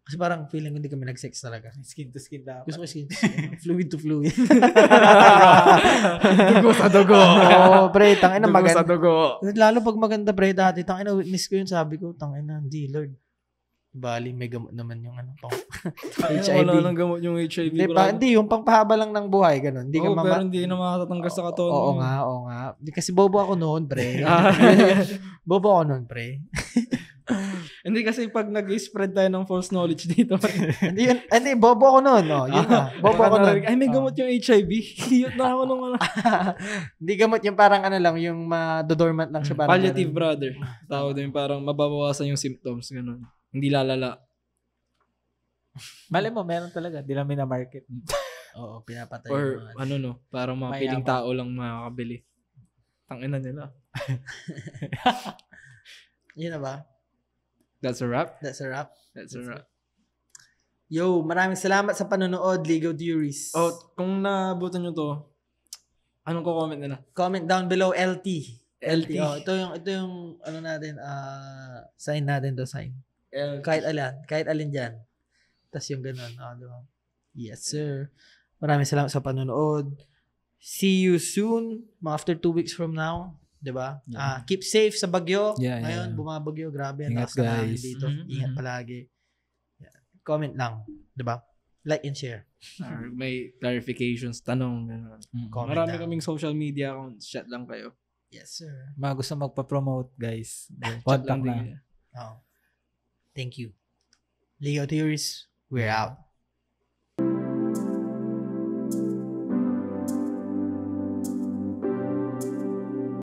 Kasi parang feeling ko hindi kami nag-sex talaga. Skin to skin dapat. Gusto ko skin, fluid to fluid. Dugo sa dugo. Oo, pre, tangina Dugo maganda. sa dugo. Lalo pag maganda pre dati, tangina witness ko yun, sabi ko, tangina, hindi Lord. Bali, may gamot naman yung pang Wala HIV. nang gamot yung HIV. Hindi, bro. hindi, yung pangpahaba lang ng buhay, ganun. Hindi ka Pero hindi na makatatanggal sa katawan. Oo nga. Di, kasi bobo ako noon, pre. Bobo ako noon, pre. Hindi kasi pag nag-spread tayo ng false knowledge dito. Hindi, bobo ako noon. No? Yun na. Bobo ako noon. Ay, may gamot yung HIV. Yun na ako nung Hindi gamot yung parang lang, yung madodormant lang siya. Parang palliative, ganun. brother. Tawag din parang mababawasan yung symptoms. Ganun. Hindi lalala. Mali mo, meron talaga. Di lang na-market. Oo, pinapatay. Or yung mga- parang mga Mayaman. piling tao lang makakabili. Tangina nila. Yun na ba? That's a wrap? That's a wrap. That's a wrap. Yo, maraming salamat sa panonood, Legal Theories. Oh, kung nabutan nyo to, anong comment nila? Comment down below LT. LT. Oh, ito yung ano natin, sign natin to sign. Kahit alin dyan. Tapos yung ganun. Diba? Yes, sir. Maraming salamat sa panonood. See you soon. Mga after 2 weeks from now. Diba? Yeah. Keep safe sa bagyo. Yeah, Ngayon, yeah. bumabagyo. Grabe. Ang Ingat, taas na namin guys. dito. Mhm, Ingat mhm. palagi. Yeah. Comment lang. Diba? Like and share. Or may clarifications, tanong. Ganun. Comment Marami down. kaming social media accounts. Chat lang kayo. Yes, sir. Mga gusto magpa-promote, guys. Chat lang Contact din. na. kayo. Oh. Thank you. Legal Theories, we're out.